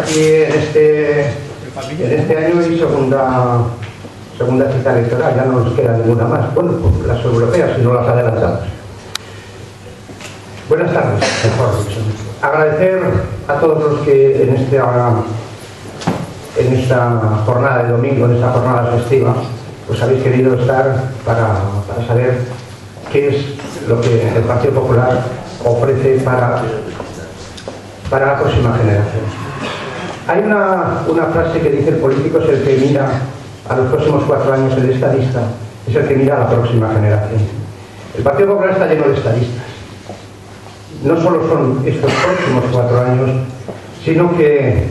aquí en este año y segunda cita electoral, ya no nos queda ninguna más. Bueno, pues las europeas, si no las adelantamos. Buenas tardes, mejor dicho. Agradecer a todos los que en esta jornada de domingo, en esta jornada festiva, pues habéis querido estar para saber qué es lo que el Partido Popular ofrece para la próxima generación. Hay una frase que dice: el político es el que mira a los próximos 4 años, el estadista es el que mira a la próxima generación. El Partido Popular está lleno de estadistas. No solo son estos próximos 4 años, sino que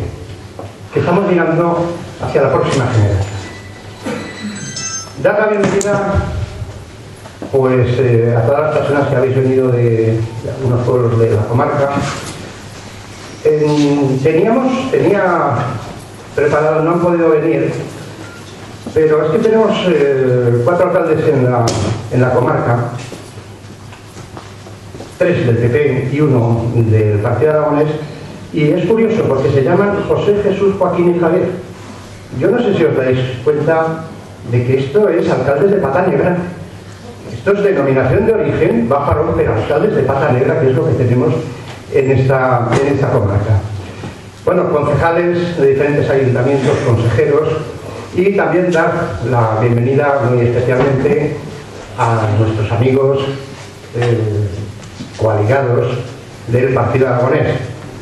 estamos mirando hacia la próxima generación. Dar la bienvenida pues, a todas las personas que habéis venido de algunos pueblos de la comarca. Tenía preparado, no han podido venir, pero es que tenemos 4 alcaldes en la comarca, 3 del PP y 1 del Partido Aragonés, y es curioso porque se llaman José, Jesús, Joaquín y Javier. Yo no sé si os dais cuenta de que esto es alcaldes de pata negra. Esto es denominación de origen baja pero alcaldes de pata negra, que es lo que tenemos en esta comarca. Bueno, concejales de diferentes ayuntamientos, consejeros, y también dar la bienvenida muy especialmente a nuestros amigos coaligados del Partido Aragonés.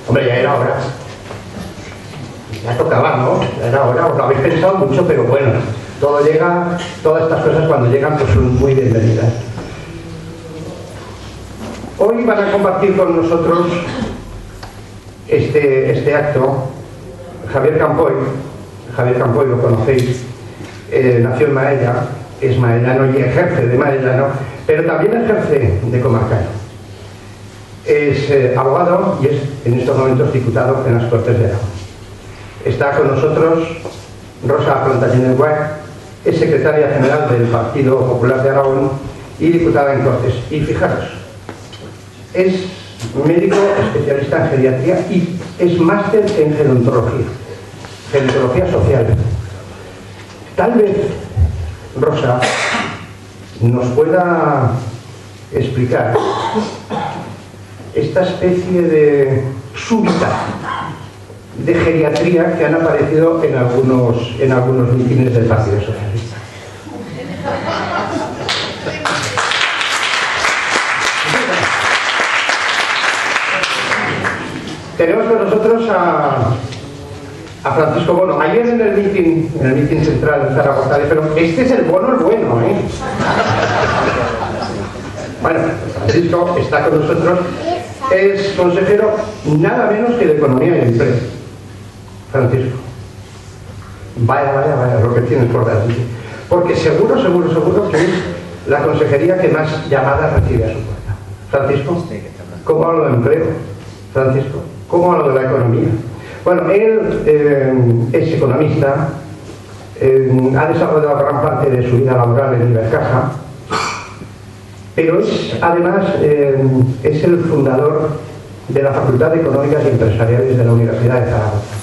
Hombre, ya era hora. Ya tocaba, ¿no? Ya era hora, os lo habéis pensado mucho, pero bueno, todo llega, todas estas cosas cuando llegan pues son muy bienvenidas. Hoy van a compartir con nosotros este acto Javier Campoy. Javier Campoy lo conocéis, nació en Maella, es maellano y ejerce de maellano, pero también ejerce de comarcano. Es abogado y es en estos momentos diputado en las Cortes de Aragón. Está con nosotros Rosa Plantagenet-Guay, es secretaria general del Partido Popular de Aragón y diputada en Cortes. Y fijaros, es médico especialista en geriatría y es máster en gerontología social. Tal vez Rosa nos pueda explicar esta especie de súbita de geriatría que han aparecido en algunos mítines del Partido Socialista. Tenemos con nosotros a Francisco Bono. Ayer en el mitin central de Zaragoza dijeron: este es el Bono el bueno, ¿eh? Bueno, Francisco está con nosotros, es consejero nada menos que de Economía y Empleo. Francisco, vaya lo que tienes por delante, porque seguro que es la consejería que más llamadas recibe a su puerta. Francisco, ¿cómo hablo de empleo? Francisco, ¿cómo hablo de la economía? Bueno, él es economista, ha desarrollado gran parte de su vida laboral en Ibercaja, pero además es el fundador de la Facultad de Económicas y Empresariales de la Universidad de Zaragoza.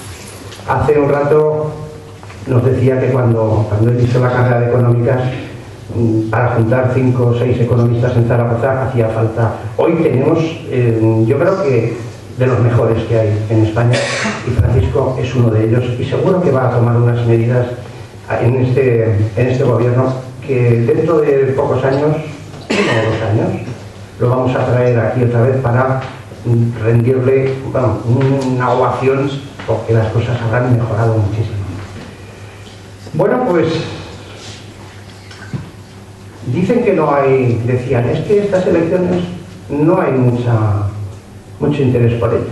Hace un rato nos decía que cuando él hizo la carrera de Económicas, para juntar 5 o 6 economistas en Zaragoza hacía falta. Hoy tenemos, yo creo que de los mejores que hay en España, y Francisco es uno de ellos, y seguro que va a tomar unas medidas en este gobierno que dentro de pocos años, 1 o 2 años, lo vamos a traer aquí otra vez para rendirle una ovación, porque las cosas habrán mejorado muchísimo. Bueno, pues dicen que no hay, decían, es que estas elecciones no hay mucho interés por ellas.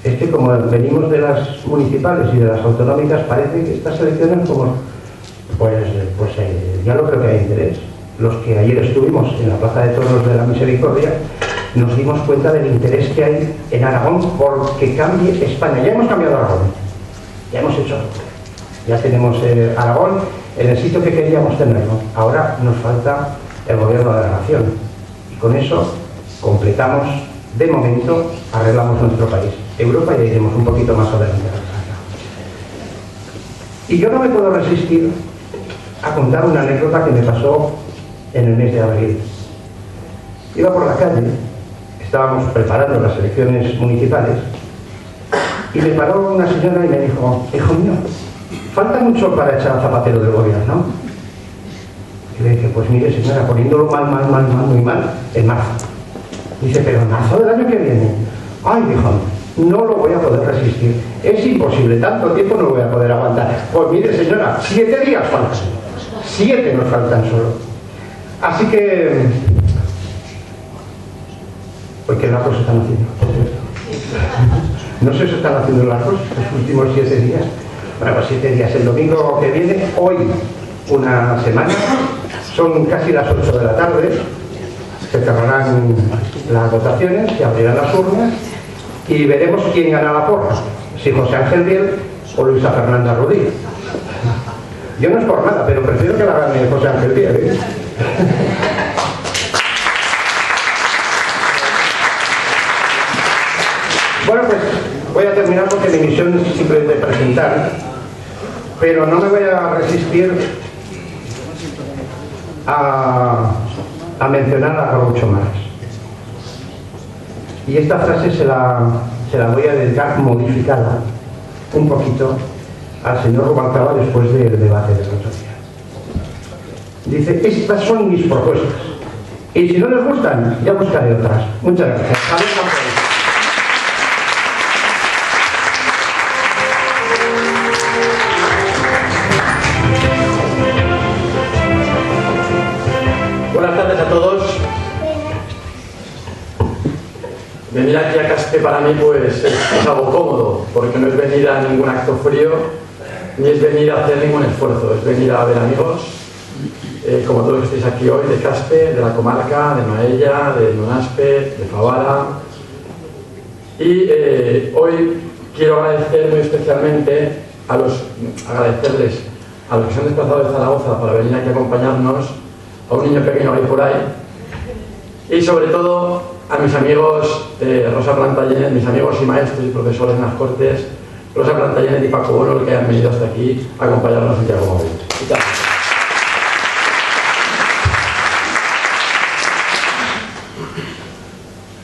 Es que como venimos de las municipales y de las autonómicas, parece que estas elecciones ya no creo que haya interés. Los que ayer estuvimos en la Plaza de Toros de la Misericordia nos dimos cuenta del interés que hay en Aragón porque cambie España. Ya hemos cambiado Aragón, ya hemos hecho, ya tenemos Aragón en el sitio que queríamos tenerlo. Ahora nos falta el gobierno de la nación y con eso completamos, de momento arreglamos nuestro país. Europa, y iremos un poquito más adelante. Y yo no me puedo resistir a contar una anécdota que me pasó en el mes de abril. Iba por la calle, estábamos preparando las elecciones municipales, y me paró una señora y me dijo: hijo mío, falta mucho para echar al zapatero del gobierno. Y le dije: pues mire, señora, poniéndolo muy mal, en marzo. Dice: pero en marzo del año que viene. Ay, dijo, no lo voy a poder resistir, es imposible, tanto tiempo no lo voy a poder aguantar. Pues mire, señora, 7 días faltan, 7 nos faltan solo. Así que, pues qué largos se están haciendo. No sé si se están haciendo largos los últimos 7 días. Bueno, pues 7 días, el domingo que viene, hoy una semana, son casi las 8 de la tarde, se cerrarán las votaciones, se abrirán las urnas y veremos quién gana la porra, si José Ángel Biel o Luisa Fernanda Rodríguez. Yo no es por nada, pero prefiero que la gane José Ángel Biel, ¿eh? Bueno, pues voy a terminar porque mi misión es simplemente presentar, pero no me voy a resistir a mencionar a Groucho Marx. Y esta frase se la voy a dedicar modificada un poquito al señor Rubalcaba después del debate del otro día. Dice: estas son mis propuestas, y si no les gustan, ya buscaré otras. Muchas gracias. Buenas tardes a todos. Venir aquí a Caspe para mí pues es algo cómodo, porque no es venir a ningún acto frío, ni es venir a hacer ningún esfuerzo, es venir a ver amigos, como todos los que estáis aquí hoy, de Caspe, de la comarca, de Maella, de Nonaspe, de Favara. Y hoy quiero agradecer muy especialmente agradecerles a los que se han desplazado de Zaragoza para venir aquí a acompañarnos, a un niño pequeño ahí por ahí, y sobre todo a mis amigos Rosa Plantagenet, mis amigos y maestros y profesores en las Cortes, Rosa Plantagenet y Paco Bono, que han venido hasta aquí a acompañarnos en Santiago Móvil.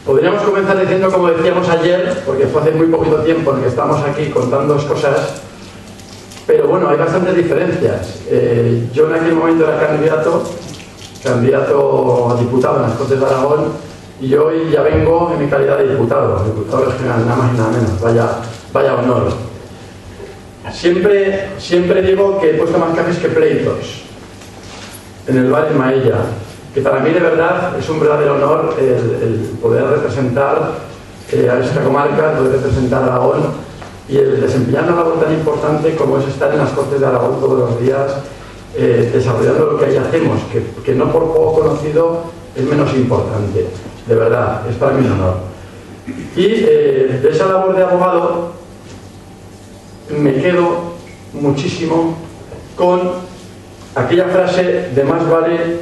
Podríamos comenzar diciendo, como decíamos ayer, porque fue hace muy poquito tiempo en el que estamos aquí contando cosas, pero bueno, hay bastantes diferencias. Yo en aquel momento era candidato a diputado en las Cortes de Aragón, y hoy ya vengo en mi calidad de diputado regional, nada más y nada menos. Vaya honor. Siempre digo que he puesto más cafés que pleitos en el bar en Maella, que para mí de verdad es un verdadero honor el poder representar a esta comarca, el poder representar a Aragón, y el desempeñar una labor tan importante como es estar en las Cortes de Aragón todos los días, desarrollando lo que ahí hacemos, que no por poco conocido es menos importante. De verdad, es para mí un honor. Y de esa labor de abogado me quedo muchísimo con aquella frase de más vale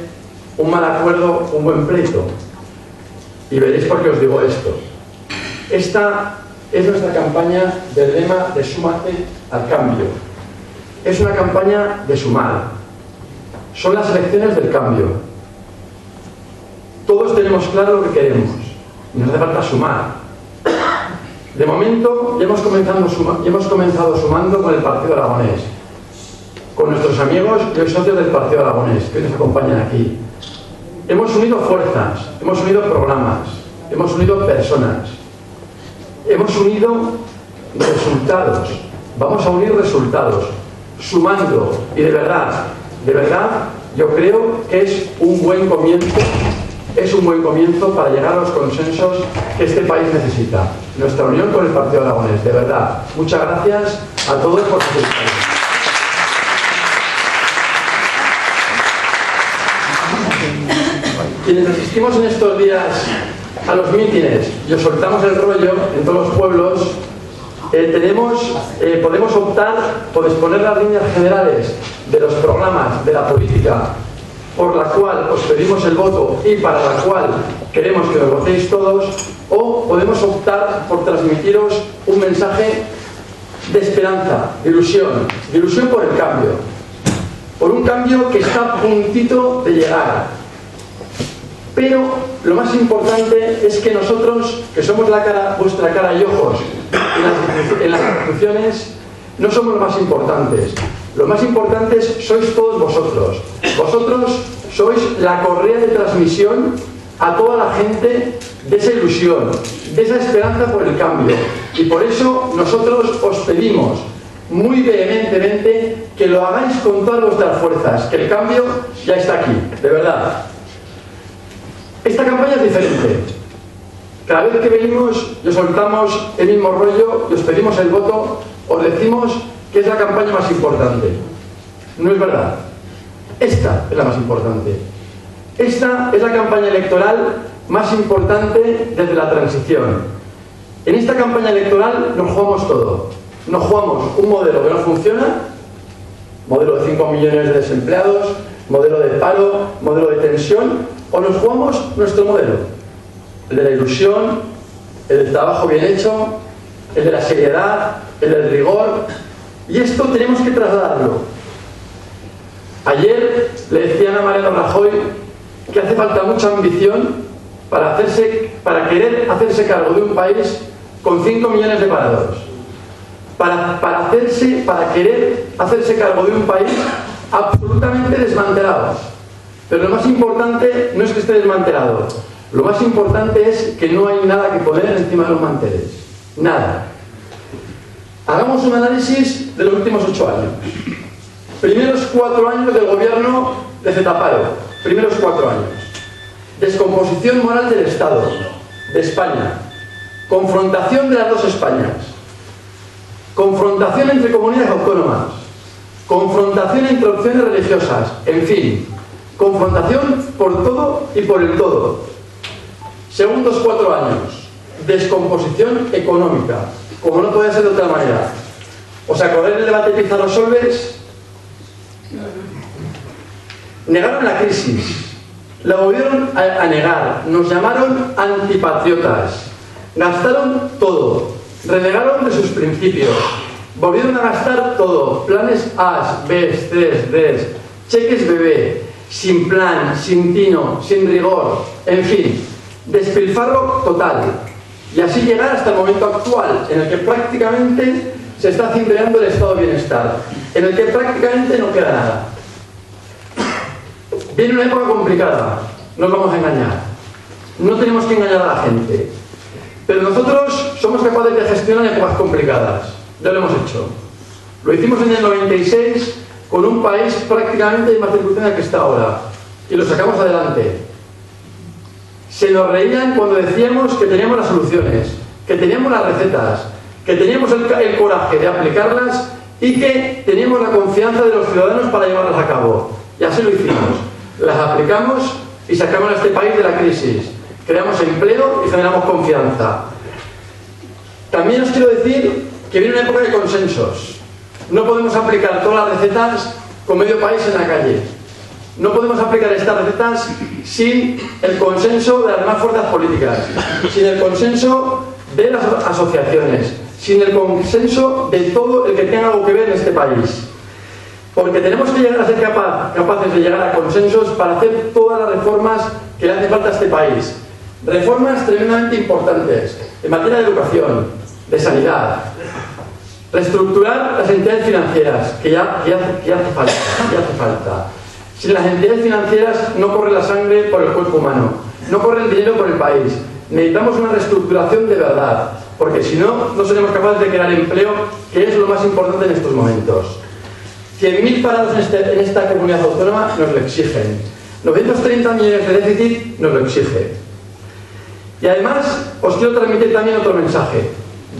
un mal acuerdo, un buen pleito. Y veréis por qué os digo esto. Esta es nuestra campaña del lema de Súmate al cambio. Es una campaña de sumar. Son las elecciones del cambio. Todos tenemos claro lo que queremos, nos hace falta sumar. De momento ya hemos comenzado sumando con el Partido Aragonés, con nuestros amigos y hoy socios del Partido Aragonés, que hoy nos acompañan aquí. Hemos unido fuerzas, hemos unido programas, hemos unido personas, hemos unido resultados. Vamos a unir resultados, sumando, y de verdad, yo creo que es un buen comienzo. Es un buen comienzo para llegar a los consensos que este país necesita. Nuestra unión con el Partido Aragonés, de verdad. Muchas gracias a todos por su atención. Quienes asistimos en estos días a los mítines y os soltamos el rollo en todos los pueblos, podemos optar por exponer las líneas generales de los programas de la política por la cual os pedimos el voto y para la cual queremos que lo gocéis todos, o podemos optar por transmitiros un mensaje de esperanza, de ilusión por el cambio, por un cambio que está a puntito de llegar. Pero lo más importante es que nosotros, que somos vuestra cara y ojos en las instituciones, no somos los más importantes. Los más importantes sois todos vosotros. Vosotros sois la correa de transmisión a toda la gente de esa ilusión, de esa esperanza por el cambio. Y por eso nosotros os pedimos muy vehementemente que lo hagáis con todas vuestras fuerzas, que el cambio ya está aquí, de verdad. Esta campaña es diferente. Cada vez que venimos y os soltamos el mismo rollo y os pedimos el voto, os decimos que es la campaña más importante. No es verdad. Esta es la más importante. Esta es la campaña electoral más importante desde la transición. En esta campaña electoral nos jugamos todo. Nos jugamos un modelo que no funciona, modelo de 5 millones de desempleados, modelo de paro, modelo de tensión, o nos jugamos nuestro modelo, el de la ilusión, el del trabajo bien hecho, el de la seriedad, el del rigor, y esto tenemos que trasladarlo. Ayer le decían a Mariano Rajoy que hace falta mucha ambición para querer hacerse cargo de un país con 5 millones de parados. Para querer hacerse cargo de un país absolutamente desmantelado. Pero lo más importante no es que esté desmantelado. Lo más importante es que no hay nada que poner encima de los manteles. Nada. Hagamos un análisis de los últimos 8 años. Primeros 4 años del gobierno de Zetaparo. Primeros 4 años. Descomposición moral del Estado, de España. Confrontación de las dos Españas. Confrontación entre comunidades autónomas. Confrontación entre opciones religiosas. En fin, confrontación por todo y por el todo. Segundos 4 años. Descomposición económica. Como no puede ser de otra manera. ¿Os acordáis del debate de Pizarro Solbes? Negaron la crisis. La volvieron a negar. Nos llamaron antipatriotas. Gastaron todo. Renegaron de sus principios. Volvieron a gastar todo. Planes A, B, C, D, cheques bebé, sin plan, sin tino, sin rigor, en fin, despilfarro total. Y así llegar hasta el momento actual, en el que prácticamente se está cimbreando el estado de bienestar, en el que prácticamente no queda nada. Viene una época complicada, no nos vamos a engañar. No tenemos que engañar a la gente. Pero nosotros somos capaces de gestionar épocas complicadas. Ya lo hemos hecho. Lo hicimos en el 96 con un país prácticamente en más circunstancias que está ahora. Y lo sacamos adelante. Se nos reían cuando decíamos que teníamos las soluciones, que teníamos las recetas, que teníamos el coraje de aplicarlas y que teníamos la confianza de los ciudadanos para llevarlas a cabo. Y así lo hicimos. Las aplicamos y sacamos a este país de la crisis. Creamos empleo y generamos confianza. También os quiero decir que viene una época de consensos. No podemos aplicar todas las recetas con medio país en la calle. No podemos aplicar estas recetas sin el consenso de las demás fuerzas políticas, sin el consenso de las asociaciones, sin el consenso de todo el que tenga algo que ver en este país. Porque tenemos que llegar a ser capaces de llegar a consensos para hacer todas las reformas que le hace falta a este país. Reformas tremendamente importantes en materia de educación, de sanidad, reestructurar las entidades financieras, que ya hace falta. Sin las entidades financieras no corre la sangre por el cuerpo humano, no corre el dinero por el país. Necesitamos una reestructuración de verdad, porque si no, no seremos capaces de crear empleo, que es lo más importante en estos momentos. 100.000 parados en esta comunidad autónoma nos lo exigen. 930 millones de déficit nos lo exige. Y además, os quiero transmitir también otro mensaje.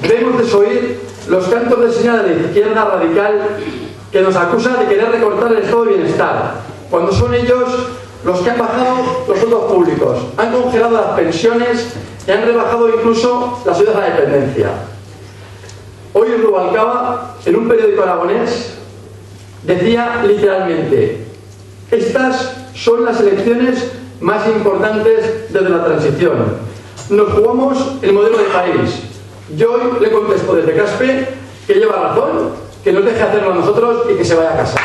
Debemos desoír los cantos de sirena de la izquierda radical que nos acusa de querer recortar el estado de bienestar, cuando son ellos los que han bajado los sueldos públicos, han congelado las pensiones y han rebajado incluso las ayudas a la dependencia. Hoy en Rubalcaba, en un periódico aragonés, decía literalmente: estas son las elecciones más importantes desde la transición. Nos jugamos el modelo de país. Yo hoy le contesto desde Caspe que lleva razón, que nos deje hacerlo a nosotros y que se vaya a casa.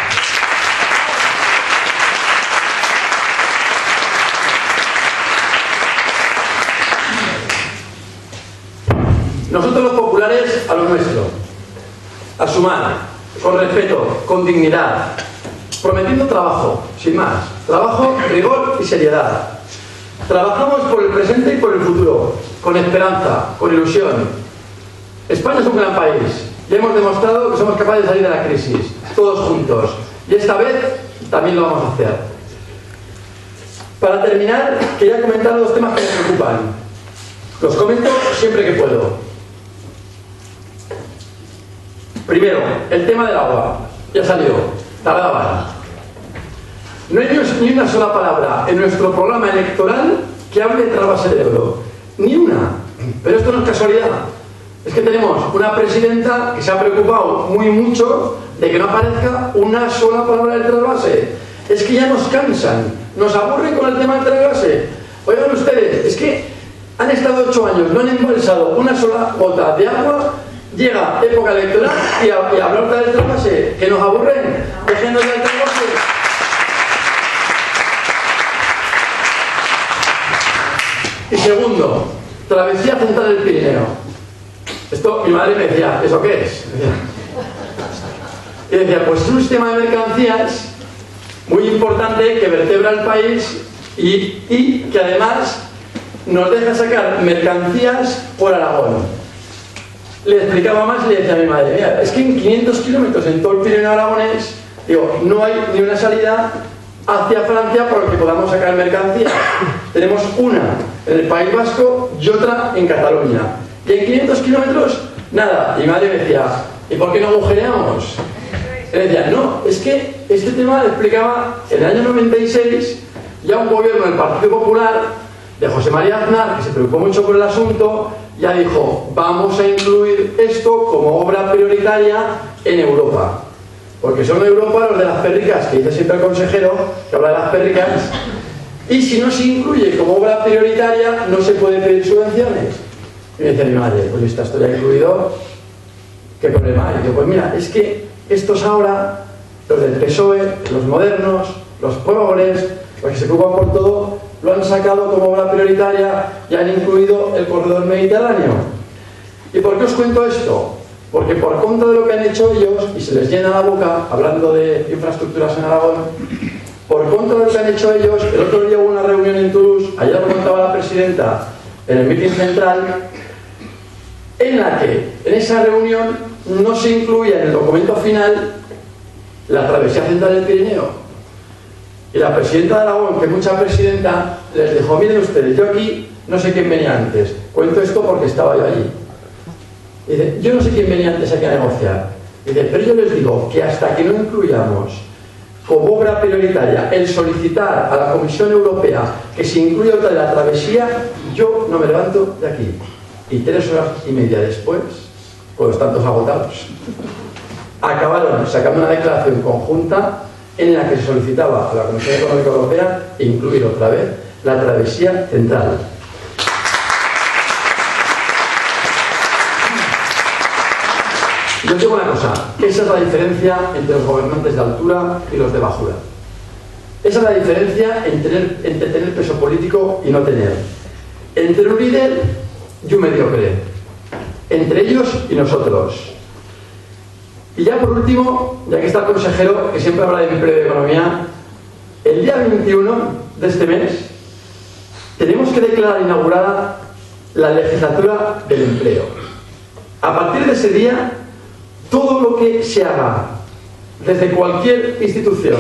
Nosotros los populares a lo nuestro, a sumar, con respeto, con dignidad, prometiendo trabajo, sin más, trabajo, rigor y seriedad. Trabajamos por el presente y por el futuro, con esperanza, con ilusión. España es un gran país y hemos demostrado que somos capaces de salir de la crisis, todos juntos, y esta vez también lo vamos a hacer. Para terminar, quería comentar dos temas que me preocupan. Los comento siempre que puedo. Primero, el tema del agua. Ya salió, tardaban. No hay ni una sola palabra en nuestro programa electoral que hable de trasvase del Ebro. Ni una. Pero esto no es casualidad. Es que tenemos una presidenta que se ha preocupado muy mucho de que no aparezca una sola palabra del trasvase. Es que ya nos cansan, nos aburren con el tema del trasvase. Oigan ustedes, es que han estado 8 años, no han embalsado una sola gota de agua. Llega época electoral y hablar del trasvase, que nos aburren, dejando ya el trasvase. Y segundo, travesía central del Pirineo. Esto mi madre me decía, ¿eso qué es? Y decía, pues es un sistema de mercancías muy importante que vertebra el país y que además nos deja sacar mercancías por Aragón. Le explicaba más y le decía a mi madre, mira, es que en 500 kilómetros en todo el Pirineo aragonés, digo, no hay ni una salida hacia Francia por la que podamos sacar mercancías. Tenemos una en el País Vasco y otra en Cataluña. Y en 500 kilómetros, nada. Y mi madre me decía, ¿y por qué no agujereamos? Y le decía, no, es que este tema le explicaba en el año 96, ya un gobierno del Partido Popular, de José María Aznar, que se preocupó mucho por el asunto, ya dijo, vamos a incluir esto como obra prioritaria en Europa. Porque son de Europa los de las pérricas, que dice siempre el consejero, que habla de las pérricas, y si no se incluye como obra prioritaria, no se puede pedir subvenciones. Y me decía mi madre, pues está esto ya incluido, ¿qué problema hay? Y yo, pues mira, es que estos ahora, los del PSOE, los modernos, los progres, los que se preocupan por todo, lo han sacado como obra prioritaria y han incluido el corredor mediterráneo. ¿Y por qué os cuento esto? Porque por contra de lo que han hecho ellos, y se les llena la boca hablando de infraestructuras en Aragón, por contra de lo que han hecho ellos, el otro día hubo una reunión en Toulouse, ayer lo contaba la presidenta en el meeting central, en la que en esa reunión no se incluía en el documento final la travesía central del Pirineo. Y la presidenta de Aragón, que es mucha presidenta, les dijo, miren ustedes, yo aquí no sé quién venía antes, cuento esto porque estaba yo allí. Y dice, yo no sé quién venía antes aquí a negociar. Y dice, pero yo les digo que hasta que no incluyamos como obra prioritaria el solicitar a la Comisión Europea que se incluya otra de la travesía, yo no me levanto de aquí. Y 3 horas y media después, con los tantos agotados, acabaron sacando una declaración conjunta en la que se solicitaba a la Comisión Económica Europea incluir otra vez la travesía central. Yo digo una cosa, esa es la diferencia entre los gobernantes de altura y los de bajura. Esa es la diferencia entre tener peso político y no tener. Entre un líder y un mediocre. Entre ellos y nosotros. Y ya por último, ya que está el consejero, que siempre habla de empleo y de economía, el día 21 de este mes tenemos que declarar inaugurada la legislatura del empleo. A partir de ese día, todo lo que se haga desde cualquier institución,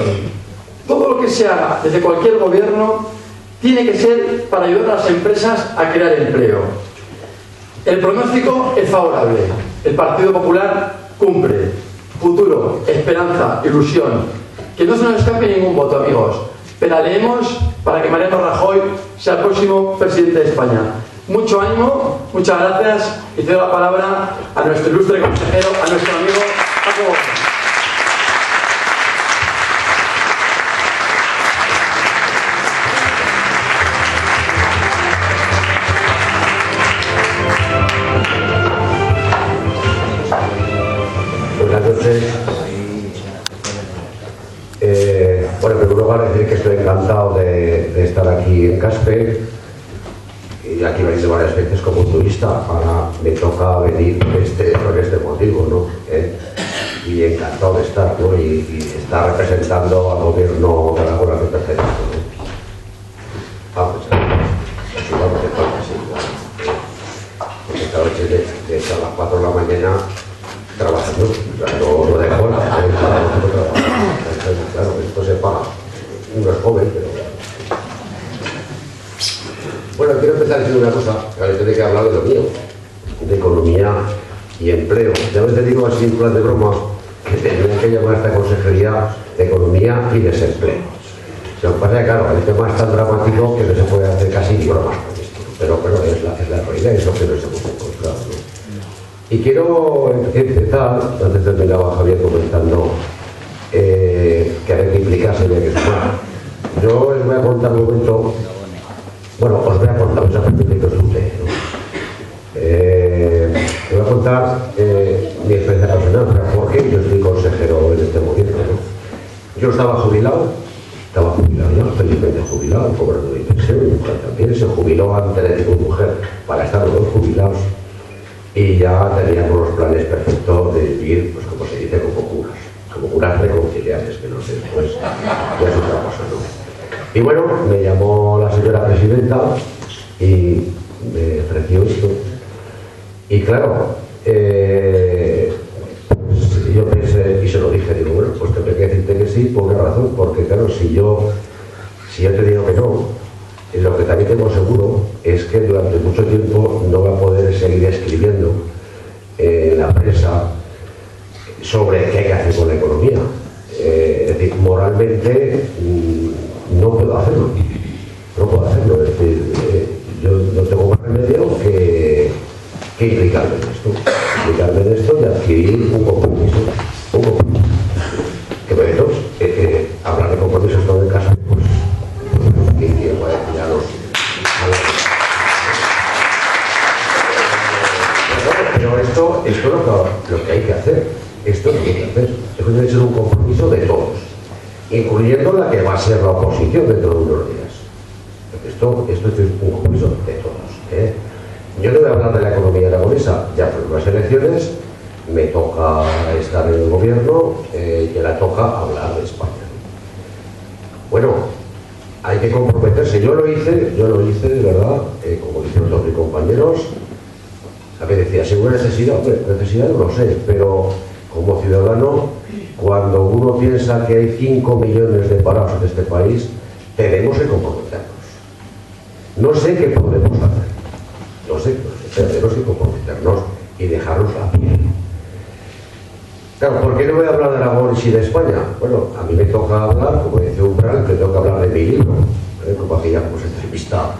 todo lo que se haga desde cualquier gobierno, tiene que ser para ayudar a las empresas a crear empleo. El pronóstico es favorable. El Partido Popular cumple. Futuro, esperanza, ilusión. Que no se nos escape ningún voto, amigos. Pedaleemos para que Mariano Rajoy sea el próximo presidente de España. Mucho ánimo, muchas gracias y cedo la palabra a nuestro ilustre consejero, a nuestro amigo Paco Gómez. encantado de estar aquí en Caspe, y aquí he venido varias veces como turista. Ahora me toca venir por este motivo, ¿no? Y encantado de estar, ¿no? Y estar representando al gobierno de Aragón al representante, ¿no? Pues vamos de falta, sí, claro. Porque esta noche de a las 4 de la mañana trabajando, o sea, no dejo claro, esto se paga. Uno es joven, pero... Bueno, quiero empezar diciendo una cosa, que a veces hay que hablar de lo mío, de economía y empleo. Ya a veces digo así en plan de broma que tendrían que llamar a esta consejería de economía y desempleo. Lo que pasa es que, claro, el tema es tan dramático que no se puede hacer casi ni bromas con esto, pero es la realidad, es lo que nos hemos encontrado, ¿no? Y quiero empezar, antes terminaba Javier comentando que había que implicarse, había que sumar. Yo les voy a contar un momento, bueno, os voy a contar, os permite que os cuente, ¿no? Les voy a contar mi experiencia personal, por qué yo estoy consejero en este gobierno, ¿no? Yo estaba jubilado ya, felizmente jubilado, cobrando mi pensión, mi mujer también se jubiló antes de mi mujer para estar los dos jubilados, y ya teníamos los planes perfectos de vivir, pues como se dice, como curas reconciliables, que no sé, pues ya es otra cosa, ¿no? Y bueno, me llamó la señora presidenta y me ofreció esto, y claro, pues yo pensé y se lo dije, digo, bueno, pues tendré que decirte que sí por una razón, porque claro, si yo te digo que no, lo que también tengo seguro es que durante mucho tiempo no va a poder seguir escribiendo en la prensa sobre qué hay que hacer con la economía. Es decir, moralmente no puedo hacerlo. Es decir, yo no tengo más remedio que implicarme en esto y adquirir un compromiso. Que bueno, hablar de compromisos todo en casa, pues que voy a decir a los pero esto es lo que hay que hacer. Esto es lo que hay que hacer. Esto debe ser un compromiso de todos, incluyendo la que va a ser la oposición dentro de unos días. Esto es un compromiso de todos, Yo no voy a hablar de la economía aragonesa, ya por las elecciones me toca estar en el gobierno y me la toca hablar de España. Bueno, hay que comprometerse. Yo lo hice de verdad, como dicen todos mis compañeros. A mí decía, ¿según necesidad? Hombre, necesidad no lo sé, pero como ciudadano, cuando uno piensa que hay 5 millones de parados en este país, tenemos que comprometernos. No sé qué podemos hacer, pero tenemos que comprometernos y dejarnos la piel. Claro, ¿por qué no voy a hablar de Aragón y sí de España? Bueno, a mí me toca hablar, como decía Umbral, me toca hablar de mi libro, como aquella entrevista.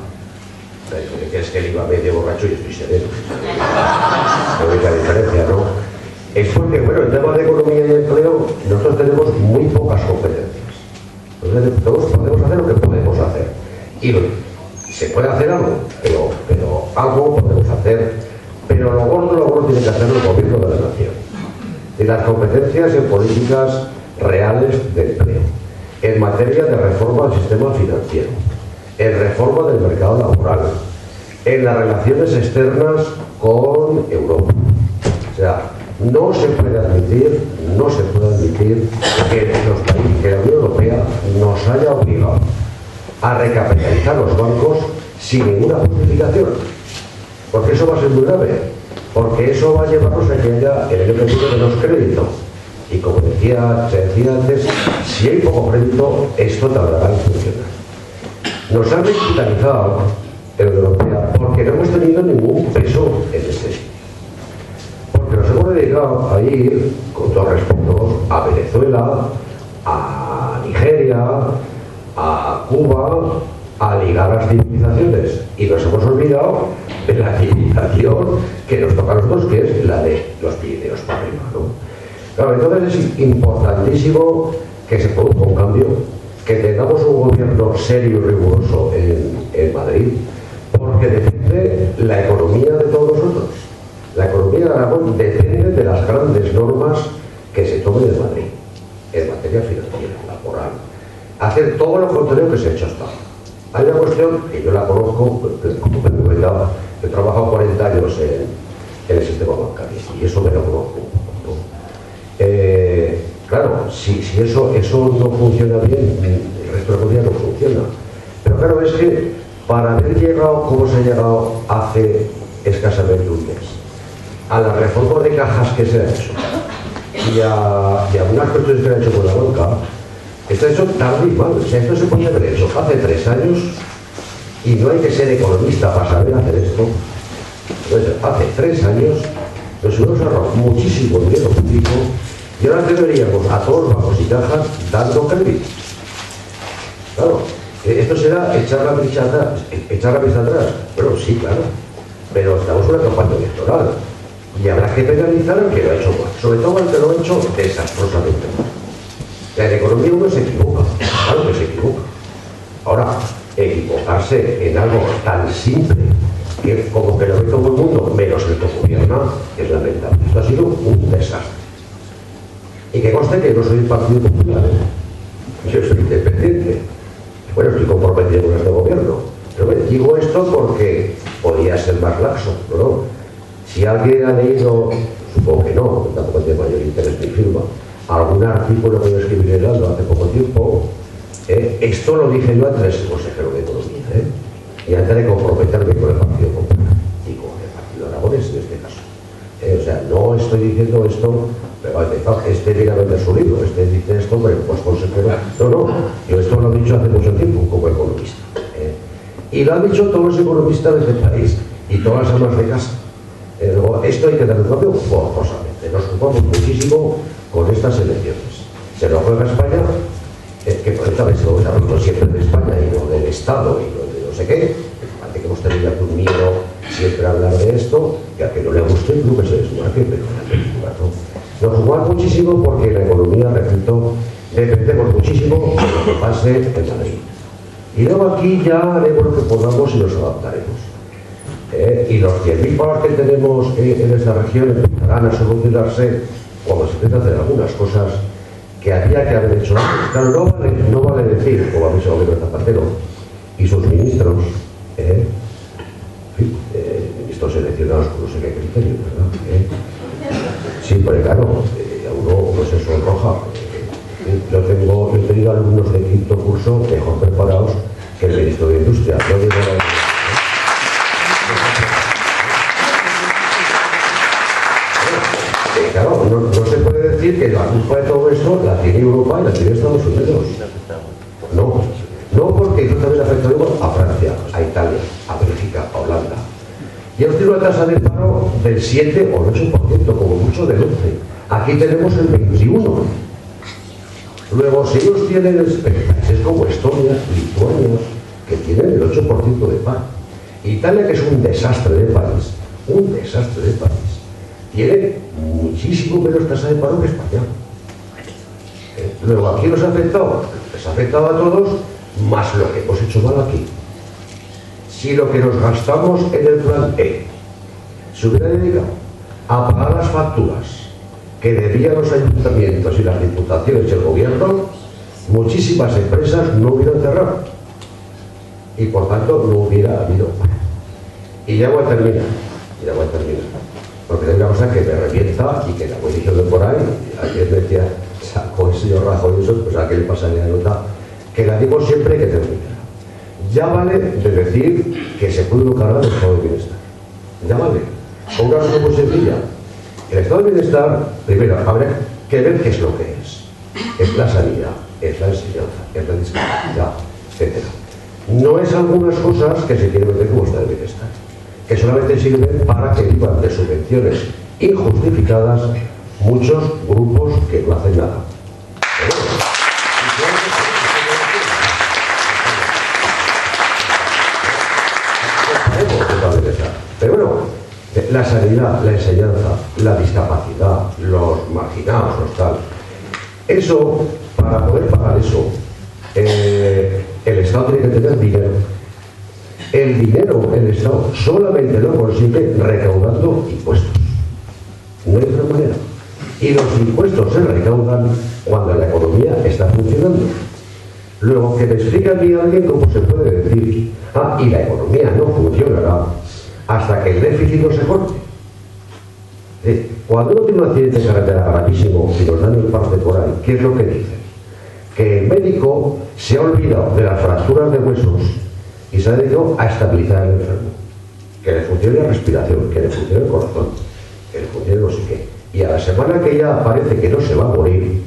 Que es que él iba medio borracho y estoy sereno. La única diferencia, ¿no? Es porque, bueno, el tema de economía y empleo, nosotros tenemos muy pocas competencias. Entonces, todos podemos hacer lo que podemos hacer. Y se puede hacer algo, pero algo podemos hacer. Pero lo gordo tiene que hacer el gobierno de la nación. Y las competencias en políticas reales de empleo, en materia de reforma del sistema financiero, en reforma del mercado laboral, en las relaciones externas con Europa. O sea, no se puede admitir que la Unión Europea nos haya obligado a recapitalizar los bancos sin ninguna justificación. Porque eso va a ser muy grave. Porque eso va a llevarnos a que haya el año que viene menos crédito. Y como se decía antes, si hay poco crédito, esto tardará en funcionar. Nos han recapitalizado en la Unión Europea porque no hemos tenido ningún peso en este sitio. Porque nos hemos dedicado a ir, con todos respetos, a Venezuela, a Nigeria, a Cuba, a ligar las civilizaciones. Y nos hemos olvidado de la civilización que nos toca a nosotros, que es la de los Pirineos para arriba, ¿no? Claro, entonces es importantísimo que se produzca un cambio, que tengamos un gobierno serio y riguroso en Madrid, porque defiende la economía de todos nosotros. La economía de Aragón depende de las grandes normas que se tomen en Madrid, en materia financiera, laboral, hacer todo lo contrario que se ha hecho hasta ahora. Hay una cuestión que yo la conozco, como me he comentado, he trabajado 40 años en el sistema bancario y eso me lo conozco un poco, ¿no? Claro, si eso no funciona bien, el resto de la economía no funciona. Pero claro, es que para haber llegado como se ha llegado hace escasamente un mes, a la reforma de cajas que se ha hecho y a algunas cuestiones que se ha hecho con la banca, esto ha hecho tarde y mal. O sea, esto se podía haber hecho hace 3 años y no hay que ser economista para saber hacer esto. Entonces, hace 3 años nos hemos ahorrado muchísimo dinero público y ahora deberíamos a todos los bancos y cajas dando crédito. Claro, esto será echar la vista atrás. Bueno, sí, claro, pero estamos en una campaña electoral y habrá que penalizar al que lo ha hecho mal, sobre todo al que lo ha hecho desastrosamente mal. La economía uno se equivoca, claro que se equivoca. Ahora, equivocarse en algo tan simple que como que lo ve todo el mundo, menos el que gobierna, es lamentable. Esto ha sido un desastre. Y que conste que no soy del Partido Popular, yo soy independiente. Bueno, estoy comprometido con este gobierno. Pero digo esto porque podría ser más laxo, ¿no? Si alguien ha leído, supongo que no, tampoco tiene mayor interés mi firma, algún artículo que yo escribí en el Heraldo hace poco tiempo, esto lo dije yo antes del consejero de Economía, y antes de comprometerme con el Partido Popular y con el Partido Aragonés en este caso. O sea, no estoy diciendo esto, pero este viene a vender su libro, este dice esto, pero pues consejero. No, yo esto lo he dicho hace mucho tiempo como economista. Y lo han dicho todos los economistas de este país y todas las amas de casa. Esto hay que darle un cambio forzosamente. Nos ocupamos muchísimo con estas elecciones. Se lo juega España, que por esta vez estamos hablando siempre de España y no del Estado y no de no sé qué. Parece que hemos tenido un miedo siempre a hablar de esto, y a que no le guste, no que se desmarque, pero en la película no. Nos jugamos muchísimo porque la economía, repito, dependemos muchísimo de lo que pase en Madrid. Y luego aquí ya haremos lo que podamos y nos adaptaremos. Y los 10.000 pavos que tenemos en esta región empezarán a solucionarse cuando se empiezan a hacer algunas cosas que había que haber hecho antes. Claro, no vale decir, como ha dicho el gobierno Zapatero y sus ministros, ministros seleccionados con no sé qué criterio, ¿verdad? Sí, pero claro, a uno se sonroja. Yo he tenido alumnos de quinto curso mejor preparados que el ministro de Industria. No digo claro, no se puede decir que la culpa de todo esto la tiene Europa y la tiene Estados Unidos. No, porque eso también afecta igual a Francia, a Italia, a Bélgica, a Holanda. Y ellos tienen una tasa de paro del 7 o el 8%, como mucho del 11%. Aquí tenemos el 21%. Luego, si ellos tienen países como Estonia, Lituania, que tienen el 8% de paro. Italia, que es un desastre de país, tiene muchísimo menos tasa de paro que España. Luego, aquí nos ha afectado, les ha afectado a todos, más lo que hemos hecho mal aquí. Si lo que nos gastamos en el plan E se hubiera dedicado a pagar las facturas que debían los ayuntamientos y las diputaciones y el gobierno, muchísimas empresas no hubieran cerrado y por tanto no hubiera habido. Y ya voy a terminar, porque hay una cosa que me revienta y que la voy diciendo por ahí. Ayer decía, sacó el señor Rajoy eso, pues a qué le pasaría la nota, que la digo siempre que termina. Ya vale de decir que se puede cargar el estado de bienestar. Ya vale. Con una cosa muy sencilla. El estado de bienestar, primero, habrá que ver qué es lo que es. Es la sanidad, es la enseñanza, es la discapacidad, etc. No es algunas cosas que se quieren meter como estado de bienestar, que solamente sirven para que vivan de subvenciones injustificadas muchos grupos que no hacen nada. Pero bueno, la sanidad, la enseñanza, la discapacidad, los marginados, los tal. Eso, para poder pagar eso, el Estado tiene que tener dinero. El dinero, el Estado solamente lo consigue recaudando impuestos. No hay otra manera. Y los impuestos se recaudan cuando la economía está funcionando. Luego, que me explique a mí alguien cómo se puede decir, y la economía no funcionará hasta que el déficit no se corte. Cuando uno tiene un accidente de carretera gravísimo y nos dan el parte por ahí, ¿qué es lo que dicen? Que el médico se ha olvidado de las fracturas de huesos y se ha dedicado a estabilizar al enfermo. Que le funcione la respiración, que le funcione el corazón, que le funcione no sé qué. Y a la semana que ya parece que no se va a morir,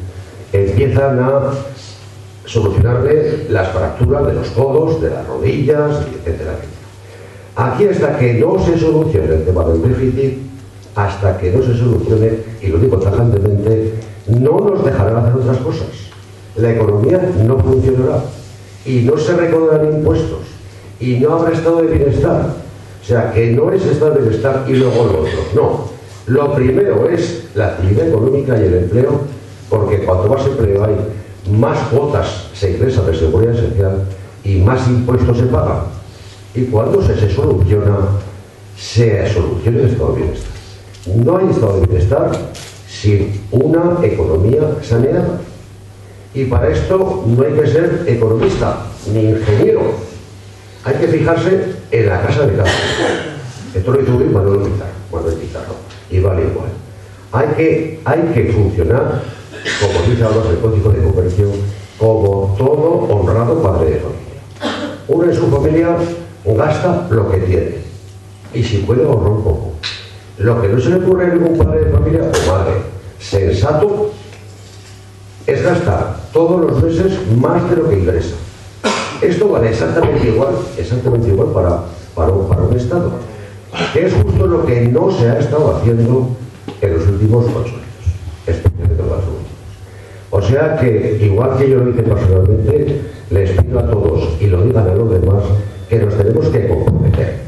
empiezan a solucionarle las fracturas de los codos, de las rodillas, etcétera, etcétera. Aquí, hasta que no se solucione el tema del déficit, hasta que no se solucione, y lo digo tajantemente, no nos dejarán hacer otras cosas. La economía no funcionará y no se recaudarán impuestos y no habrá estado de bienestar. O sea, que no es estado de bienestar y luego lo otro. No. Lo primero es la actividad económica y el empleo, porque cuanto más empleo hay, más cuotas se ingresan de seguridad social y más impuestos se pagan. Y cuando se soluciona el estado de bienestar. No hay estado de bienestar sin una economía saneada. Y para esto no hay que ser economista ni ingeniero. Hay que fijarse en la casa de cada uno. Esto lo hizo bien Manuel Pizarro. Y vale igual. Hay que funcionar, como dice ahora el Código de Comercio, como todo honrado padre de familia. Uno en su familia gasta lo que tiene. Y si puede ahorrar un poco. Lo que no se le ocurre a ningún padre de familia o madre sensato es gastar todos los meses más de lo que ingresa. Esto vale exactamente igual para un Estado, que es justo lo que no se ha estado haciendo en los últimos 8 años, especialmente en los últimos. O sea que, igual que yo lo hice personalmente, les pido a todos, y lo digan a los demás, que nos tenemos que comprometer.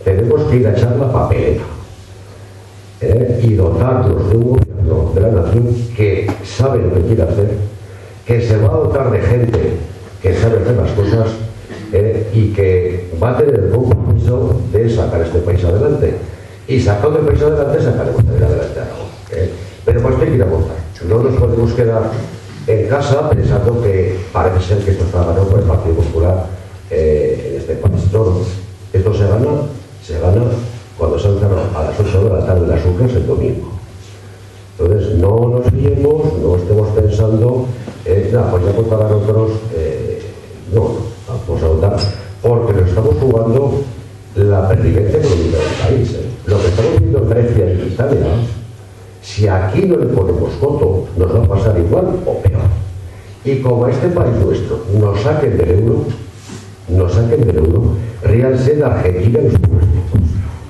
Tenemos que ir a echar la papeleta. Y dotarnos de un gobierno de la nación que sabe lo que quiere hacer, que se va a dotar de gente que sabe hacer las cosas y que va a tener el compromiso de sacar este país adelante. Y sacando el país adelante, sacaremos también adelante a Aragón. Pero pues hay que ir a votar. No nos podemos quedar en casa pensando que parece ser que esto está ganado por el Partido Popular en este país. No, esto se gana cuando se han cerrado a las 8 de la tarde las urnas el domingo. Entonces, no nos guiemos, no estemos pensando, pues ya por pagar otros, no, vamos a votar, porque nos estamos jugando la pervivencia económica del país. Lo que estamos viendo en Grecia y en Italia, si aquí no le ponemos coto, nos va a pasar igual o peor. Y como a este país nuestro nos saquen del euro, ríanse de Argentina y los pueblos.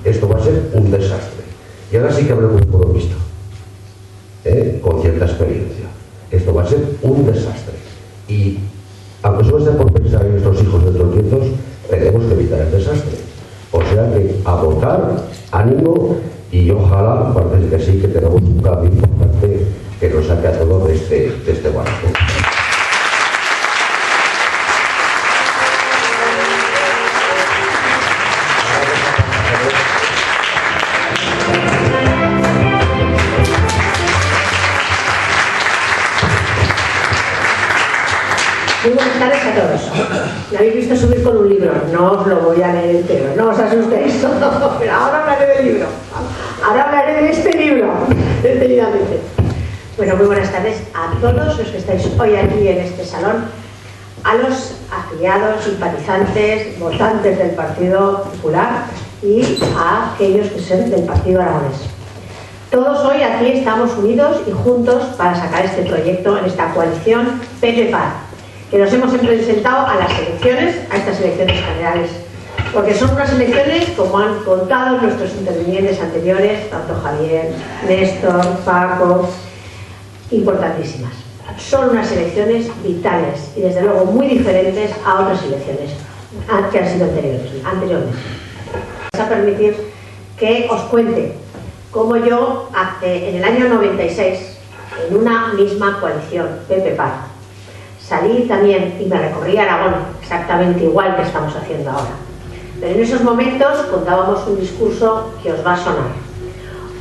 Esto va a ser un desastre. Y ahora sí que hablamos de economista, con cierta experiencia. Esto va a ser un desastre. Y aunque solo sea por pensar en nuestros hijos de otros nietos, tenemos que evitar el desastre. O sea que a votar, ánimo, y ojalá, parece que sí, que tengamos un cambio importante que nos saque a todos de este barco. Muy buenas tardes a todos. Me habéis visto subir con un libro, no os lo voy a leer entero, no os asustéis, pero ahora hablaré del libro. Ahora hablaré de este libro, detenidamente. Bueno, muy buenas tardes a todos los que estáis hoy aquí en este salón, a los afiliados, simpatizantes, votantes del Partido Popular y a aquellos que son del Partido Aragonés. Todos hoy aquí estamos unidos y juntos para sacar este proyecto en esta coalición PP-PAR, que nos hemos presentado a las elecciones, a estas elecciones generales, porque son unas elecciones, como han contado nuestros intervinientes anteriores, tanto Javier, Néstor, Paco, importantísimas. Son unas elecciones vitales y desde luego muy diferentes a otras elecciones que han sido anteriores. Vas a permitir que os cuente cómo yo, en el año 96, en una misma coalición, PP-PAR, salí también y me recorrí Aragón, exactamente igual que estamos haciendo ahora. Pero en esos momentos contábamos un discurso que os va a sonar.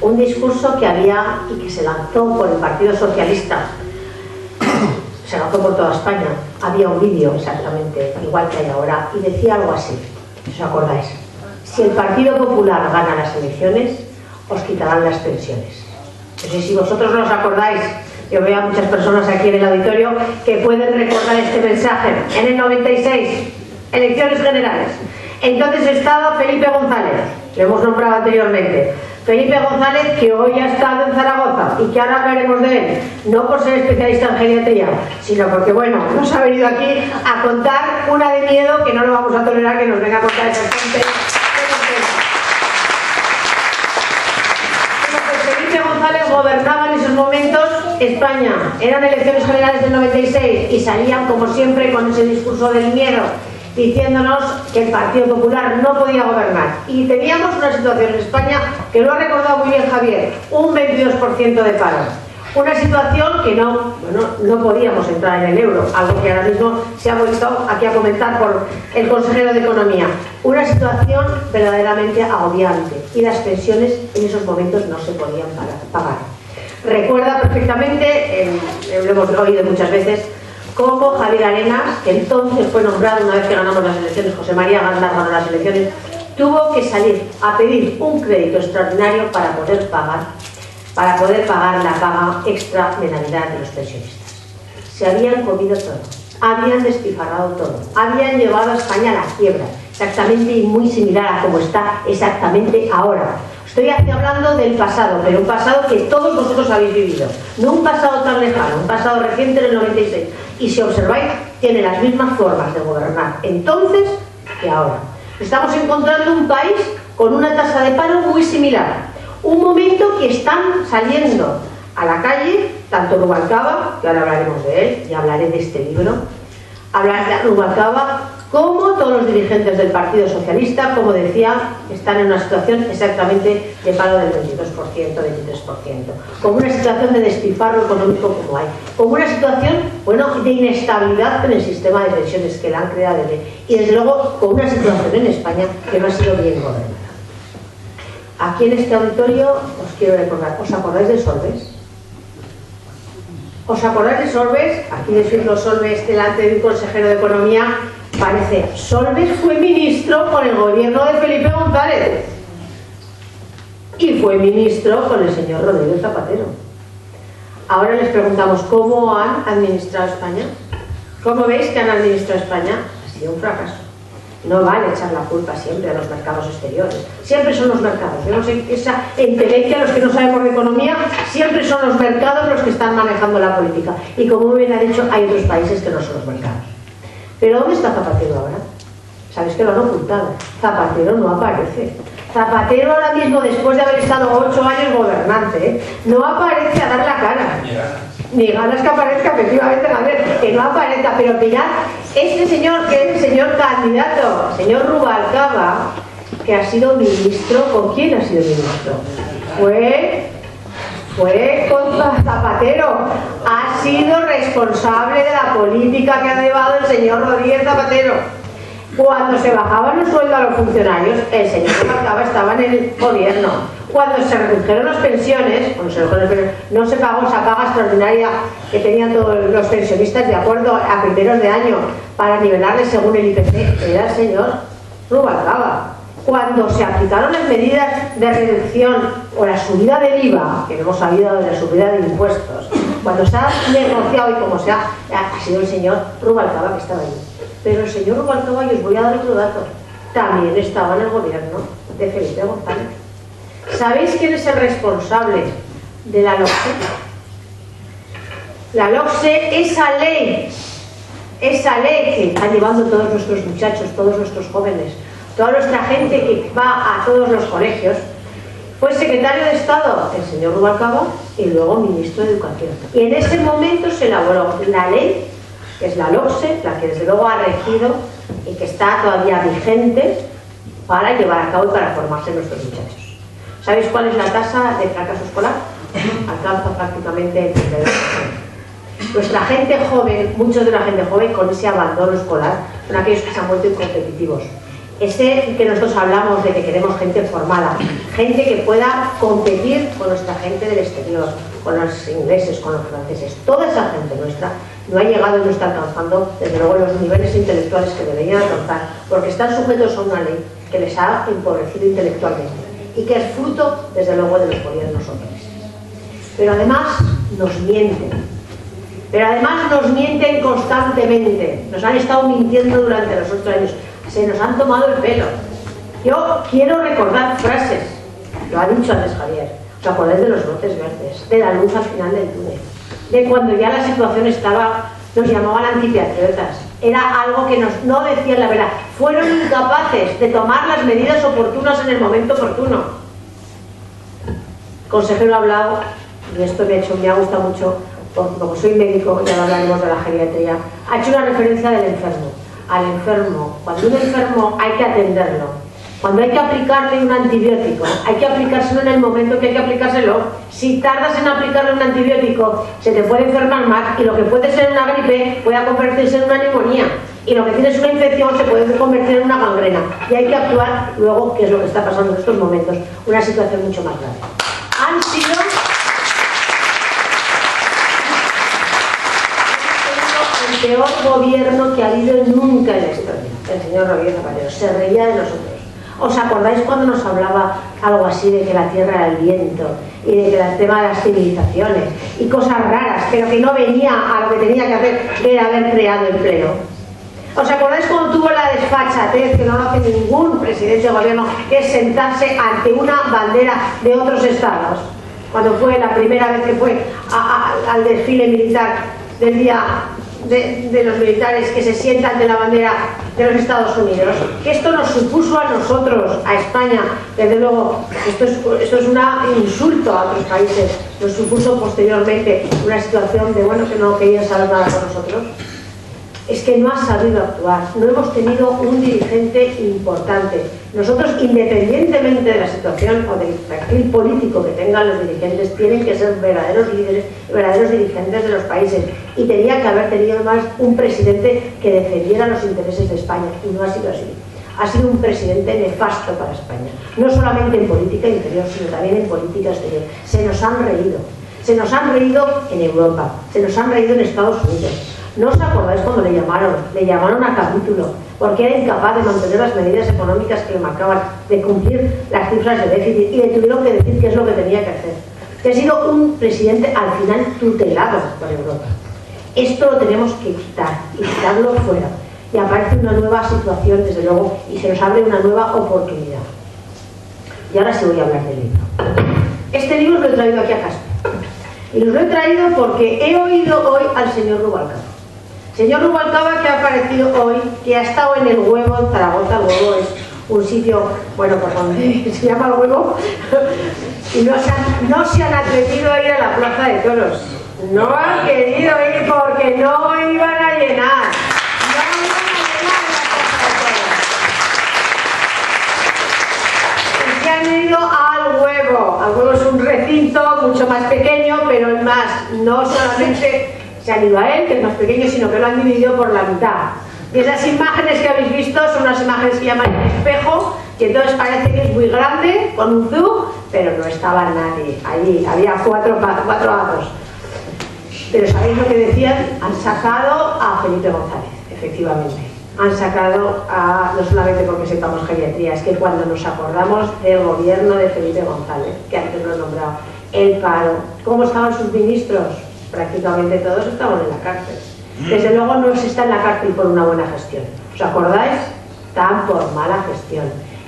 Un discurso que había y que se lanzó por el Partido Socialista se lanzó por toda España, había un vídeo exactamente igual que hay ahora, y decía algo así, si os acordáis: si el Partido Popular gana las elecciones, os quitarán las pensiones. No sé si vosotros no os acordáis. Yo veo a muchas personas aquí en el auditorio que pueden recordar este mensaje. En el 96, elecciones generales. Entonces estaba Felipe González, lo hemos nombrado anteriormente. Felipe González, que hoy ha estado en Zaragoza y que ahora hablaremos de él, no por ser especialista en geriatría, sino porque, bueno, nos ha venido aquí a contar una de miedo que no lo vamos a tolerar que nos venga a contar esa gente. Felipe González gobernaba en esos momentos España. Eran elecciones generales del 96 y salían, como siempre, con ese discurso del miedo, diciéndonos que el Partido Popular no podía gobernar. Y teníamos una situación en España, que lo ha recordado muy bien Javier, un 22% de paro. Una situación que no podíamos entrar en el euro, algo que ahora mismo se ha vuelto aquí a comentar por el consejero de Economía. Una situación verdaderamente agobiante, y las pensiones en esos momentos no se podían pagar. Recuerda perfectamente, lo hemos oído muchas veces, como Javier Arenas, que entonces fue nombrado una vez que ganamos las elecciones, José María Gandar ganó las elecciones, tuvo que salir a pedir un crédito extraordinario para poder pagar la paga extra de Navidad de los pensionistas. Se habían comido todo, habían despilfarrado todo, habían llevado a España a la quiebra, exactamente y muy similar a como está exactamente ahora. Estoy aquí hablando del pasado, pero un pasado que todos vosotros habéis vivido, no un pasado tan lejano, un pasado reciente en el 96. Y si observáis, tiene las mismas formas de gobernar entonces que ahora. Estamos encontrando un país con una tasa de paro muy similar. Un momento que están saliendo a la calle, tanto Rubalcaba, que ahora hablaremos de él, y hablaré de este libro, hablar de Rubalcaba, como todos los dirigentes del Partido Socialista, como decía, están en una situación exactamente de paro del 22%, 23%, como una situación de despilfarro económico como hay, como una situación, de inestabilidad en el sistema de pensiones que la han creado y desde luego con una situación en España que no ha sido bien gobernada. Aquí en este auditorio os quiero recordar, ¿os acordáis de Solbes? ¿Os acordáis de Solbes? Aquí decirlo Solbes delante de un consejero de Economía parece. Solbes fue ministro con el gobierno de Felipe González y fue ministro con el señor Rodríguez Zapatero. Ahora les preguntamos cómo han administrado España. ¿Cómo veis que han administrado España? Ha sido un fracaso. No vale echar la culpa siempre a los mercados exteriores. Siempre son los mercados. Vemos esa entelequia, los que no sabemos de economía, siempre son los mercados los que están manejando la política. Y como bien ha dicho, hay otros países que no son los mercados. ¿Pero dónde está Zapatero ahora? Sabéis que lo han ocultado. Zapatero no aparece. Zapatero ahora mismo, después de haber estado 8 años gobernante, no aparece a dar la cara. Ni ganas que aparezca, efectivamente, Javier, que no aparezca, pero que ya este señor, que es el señor candidato, señor Rubalcaba, que ha sido ministro, ¿con quién ha sido ministro? Fue con Zapatero, ha sido responsable de la política que ha llevado el señor Rodríguez Zapatero. Cuando se bajaban los sueldos a los funcionarios, el señor Rubalcaba estaba en el gobierno. Cuando se redujeron las pensiones, no se pagó esa paga extraordinaria que tenían todos los pensionistas de acuerdo a primeros de año para nivelarles según el IPC, era el señor Rubalcaba. Cuando se aplicaron las medidas de reducción o la subida del IVA, que no hemos sabido de la subida de impuestos, cuando se ha negociado y como se ha sido el señor Rubalcaba que estaba ahí. Pero el señor Rubalcaba, y os voy a dar otro dato, también estaba en el gobierno de Felipe González. ¿Sabéis quién es el responsable de la LOCSE? La LOCSE, esa ley que están llevando todos nuestros muchachos, todos nuestros jóvenes, toda nuestra gente que va a todos los colegios, fue secretario de Estado el señor Rubalcaba y luego ministro de Educación. Y en ese momento se elaboró la ley, que es la LOCSE, la que desde luego ha regido y que está todavía vigente para llevar a cabo y para formarse nuestros muchachos. ¿Sabéis cuál es la tasa de fracaso escolar? Alcanza prácticamente el 32%. Nuestra gente joven, muchos de la gente joven con ese abandono escolar, son aquellos que se han vuelto incompetitivos. Ese que nosotros hablamos de que queremos gente formada, gente que pueda competir con nuestra gente del exterior, con los ingleses, con los franceses. Toda esa gente nuestra no ha llegado y no está alcanzando, desde luego, los niveles intelectuales que deberían alcanzar, porque están sujetos a una ley que les ha empobrecido intelectualmente y que es fruto, desde luego, de los gobiernos socialistas. Pero además nos mienten. Pero además nos mienten constantemente. Nos han estado mintiendo durante los 8 años. Se nos han tomado el pelo. Yo quiero recordar frases. Lo ha dicho antes Javier. ¿Os acordáis de los brotes verdes? De la luz al final del túnel. De cuando ya la situación estaba... Nos llamaban antipatriotas. Era algo que no decían la verdad. Fueron incapaces de tomar las medidas oportunas en el momento oportuno. El consejero ha hablado, y esto me ha gustado mucho, porque como soy médico, ya hablaremos de la geriatría, ha hecho una referencia del enfermo. Al enfermo, cuando un enfermo hay que atenderlo, cuando hay que aplicarle un antibiótico, hay que aplicárselo en el momento que hay que aplicárselo. Si tardas en aplicarle un antibiótico, se te puede enfermar más y lo que puede ser una gripe puede convertirse en una neumonía. Y lo que tienes una infección se puede convertir en una gangrena. Y hay que actuar luego, que es lo que está pasando en estos momentos, una situación mucho más grave. Han sido... el peor gobierno que ha habido nunca en la historia, el señor Rodríguez Zapatero. Se reía de nosotros. ¿Os acordáis cuando nos hablaba algo así de que la tierra era el viento y de que el tema de las civilizaciones y cosas raras, pero que no venía a lo que tenía que hacer, que era haber creado empleo? ¿Os acordáis cuando tuvo la desfachatez, que no lo hace ningún presidente de gobierno, que es sentarse ante una bandera de otros estados? Cuando fue la primera vez que fue al desfile militar del día de los militares, que se sientan de la bandera de los Estados Unidos, que esto nos supuso a nosotros, a España, desde luego, esto es un insulto a otros países, nos supuso posteriormente una situación de, bueno, que no querían saber nada con nosotros. Es que no ha sabido actuar, no hemos tenido un dirigente importante. Nosotros, independientemente de la situación o del perfil político que tengan los dirigentes, tienen que ser verdaderos líderes, verdaderos dirigentes de los países. Y tenía que haber tenido más un presidente que defendiera los intereses de España, y no ha sido así. Ha sido un presidente nefasto para España, no solamente en política interior, sino también en política exterior. Se nos han reído. Se nos han reído en Europa, se nos han reído en Estados Unidos. ¿No os acordáis cuando le llamaron? Le llamaron a capítulo, porque era incapaz de mantener las medidas económicas que le marcaban, de cumplir las cifras de déficit, y le tuvieron que decir qué es lo que tenía que hacer. Que ha sido un presidente al final tutelado por Europa. Esto lo tenemos que quitar, y quitarlo fuera. Y aparece una nueva situación, desde luego, y se nos abre una nueva oportunidad. Y ahora sí voy a hablar del libro. Este libro lo he traído aquí a casa. Y os lo he traído porque he oído hoy al señor Rubalcaba. Señor Rubalcaba, que ha aparecido hoy, que ha estado en el Huevo, en Zaragoza. El Huevo es un sitio, bueno, pues donde se llama el Huevo, y no se han atrevido a ir a la Plaza de Toros. No han querido ir porque no iban a llenar. No iban a llenar la Plaza de Toros. Y se han ido al Huevo. Al Huevo es un recinto mucho más pequeño, pero es más, no solamente se han ido a él, que es más pequeño, sino que lo han dividido por la mitad. Y esas imágenes que habéis visto son unas imágenes que llaman espejo, que entonces parece que es muy grande, con un zoom, pero no estaba nadie allí, había cuatro gatos. Pero ¿sabéis lo que decían? Han sacado a Felipe González, efectivamente. Han sacado no solamente porque sepamos geriatría, es que cuando nos acordamos del gobierno de Felipe González, que antes lo he nombrado, el paro, ¿cómo estaban sus ministros? Prácticamente todos estaban en la cárcel. Desde luego no se está en la cárcel por una buena gestión. ¿Os acordáis? Estaban por mala gestión.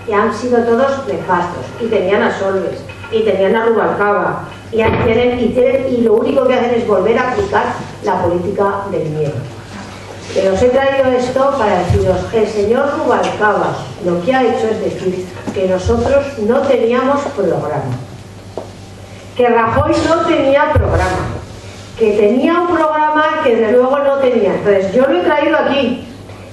Y han sido todos nefastos. Y tenían a Solbes, y tenían a Rubalcaba, y lo único que hacen es volver a aplicar la política del miedo. Pero os he traído esto para deciros, el señor Rubalcaba lo que ha hecho es decir que nosotros no teníamos programa. Que Rajoy no tenía programa. Que tenía un programa que desde luego no tenía. Entonces yo lo he traído aquí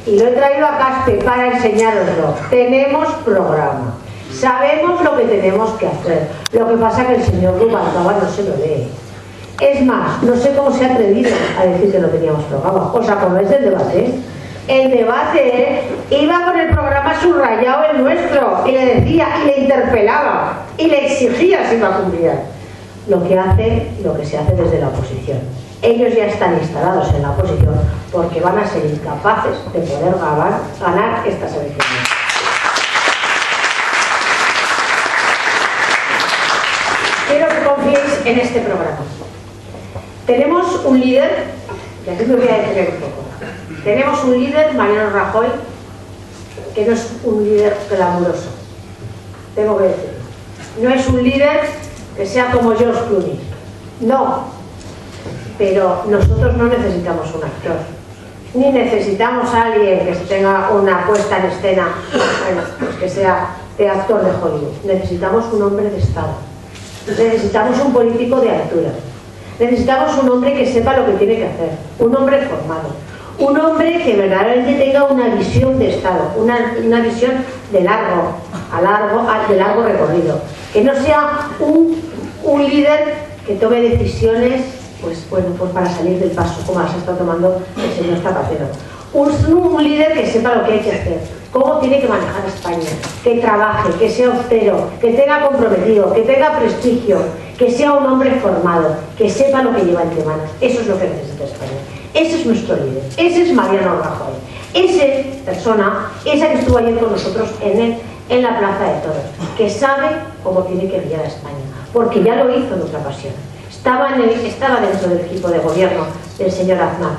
y lo he traído a Caspe para enseñároslo. Tenemos programa, sabemos lo que tenemos que hacer. Lo que pasa es que el señor Rubalcaba no se lo lee. Es más, no sé cómo se ha atrevido a decir que no teníamos programa. ¿Os acordáis del debate? El debate iba con el programa subrayado el nuestro y le decía y le interpelaba y le exigía si iba a cumplir lo que se hace desde la oposición. Ellos ya están instalados en la oposición porque van a ser incapaces de poder ganar estas elecciones. Quiero que confiéis en este programa. Tenemos un líder, y aquí me voy a detener un poco. Tenemos un líder, Mariano Rajoy, que no es un líder glamuroso. Tengo que decirlo. No es un líder que sea como George Clooney. No. Pero nosotros no necesitamos un actor. Ni necesitamos a alguien que tenga una puesta en escena, bueno, pues que sea de actor de Hollywood. Necesitamos un hombre de Estado. Necesitamos un político de altura. Necesitamos un hombre que sepa lo que tiene que hacer. Un hombre formado. Un hombre que verdaderamente tenga una visión de Estado, una visión de largo recorrido. Que no sea un líder que tome decisiones pues para salir del paso, como las está tomando el señor Zapatero. Un líder que sepa lo que hay que hacer, cómo tiene que manejar España, que trabaje, que sea austero, que tenga comprometido, que tenga prestigio, que sea un hombre formado, que sepa lo que lleva entre manos. Eso es lo que necesita España. Ese es nuestro líder, ese es Mariano Rajoy. Esa persona, esa que estuvo ayer con nosotros en la Plaza de Toros, que sabe cómo tiene que guiar a España, porque ya lo hizo en otra ocasión. Estaba dentro del equipo de gobierno del señor Aznar.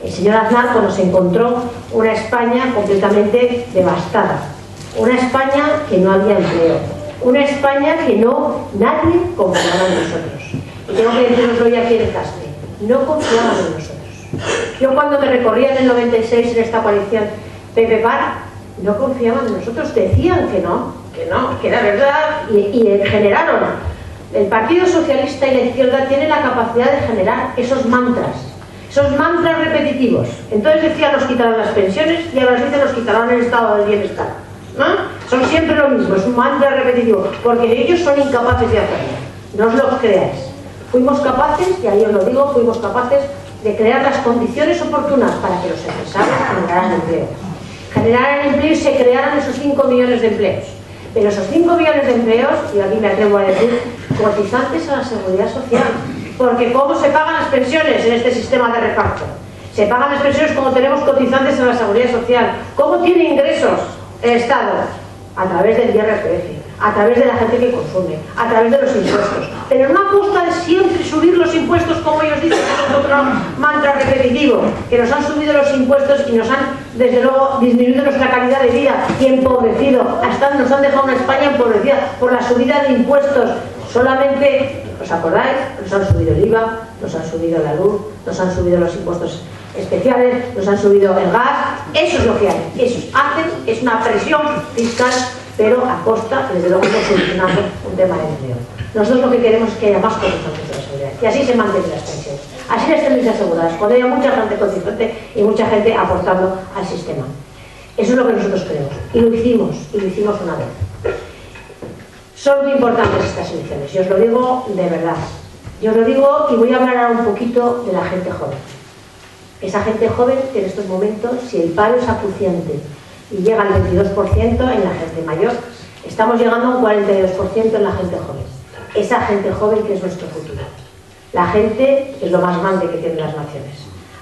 El señor Aznar cuando se encontró una España completamente devastada, una España que no había empleo, una España que nadie confiaba en nosotros. Y tengo que deciroslo hoy aquí en Caspe, no confiaban en nosotros. Yo cuando me recorría en el 96 en esta coalición PP-PAR, no confiaban en nosotros, decían que no, que era verdad y generaron. El Partido Socialista y la izquierda tienen la capacidad de generar esos mantras repetitivos. Entonces decían nos quitarán las pensiones y ahora dicen nos quitarán el estado del bienestar. ¿No? Son siempre lo mismo, es un mantra repetitivo, porque ellos son incapaces de hacerlo. No os lo creáis. Fuimos capaces, y ahí os lo digo, fuimos capaces de crear las condiciones oportunas para que los empresarios generaran empleo. Generaran empleo y se crearan esos 5 millones de empleos. Pero esos 5 millones de empleos, y aquí me atrevo a decir, cotizantes a la seguridad social. Porque ¿cómo se pagan las pensiones en este sistema de reparto? Se pagan las pensiones como tenemos cotizantes a la seguridad social. ¿Cómo tiene ingresos el Estado? A través del IRPF, a través de la gente que consume, a través de los impuestos. Pero no a costa de siempre subir los impuestos, como ellos dicen, que es otro mantra repetitivo, que nos han subido los impuestos y nos han, desde luego, disminuido nuestra calidad de vida y empobrecido. Hasta nos han dejado una España empobrecida por la subida de impuestos. Solamente, ¿os acordáis? Nos han subido el IVA, nos han subido la luz, nos han subido los impuestos especiales, nos han subido el gas. Eso es lo que hay. Eso hacen, es una presión fiscal, pero a costa, desde luego, no solucionando un tema de empleo. Nosotros lo que queremos es que haya más cotizantes de la seguridad, y así se mantengan las pensiones. Así las tenéis aseguradas, cuando haya mucha gente cotizante y mucha gente aportando al sistema. Eso es lo que nosotros queremos. Y lo hicimos una vez. Son muy importantes estas elecciones, yo os lo digo de verdad. Yo os lo digo y voy a hablar ahora un poquito de la gente joven. Esa gente joven que en estos momentos, si el paro es acuciante y llega al 22% en la gente mayor, estamos llegando a un 42% en la gente joven. Esa gente joven que es nuestro futuro. La gente es lo más grande que tienen las naciones.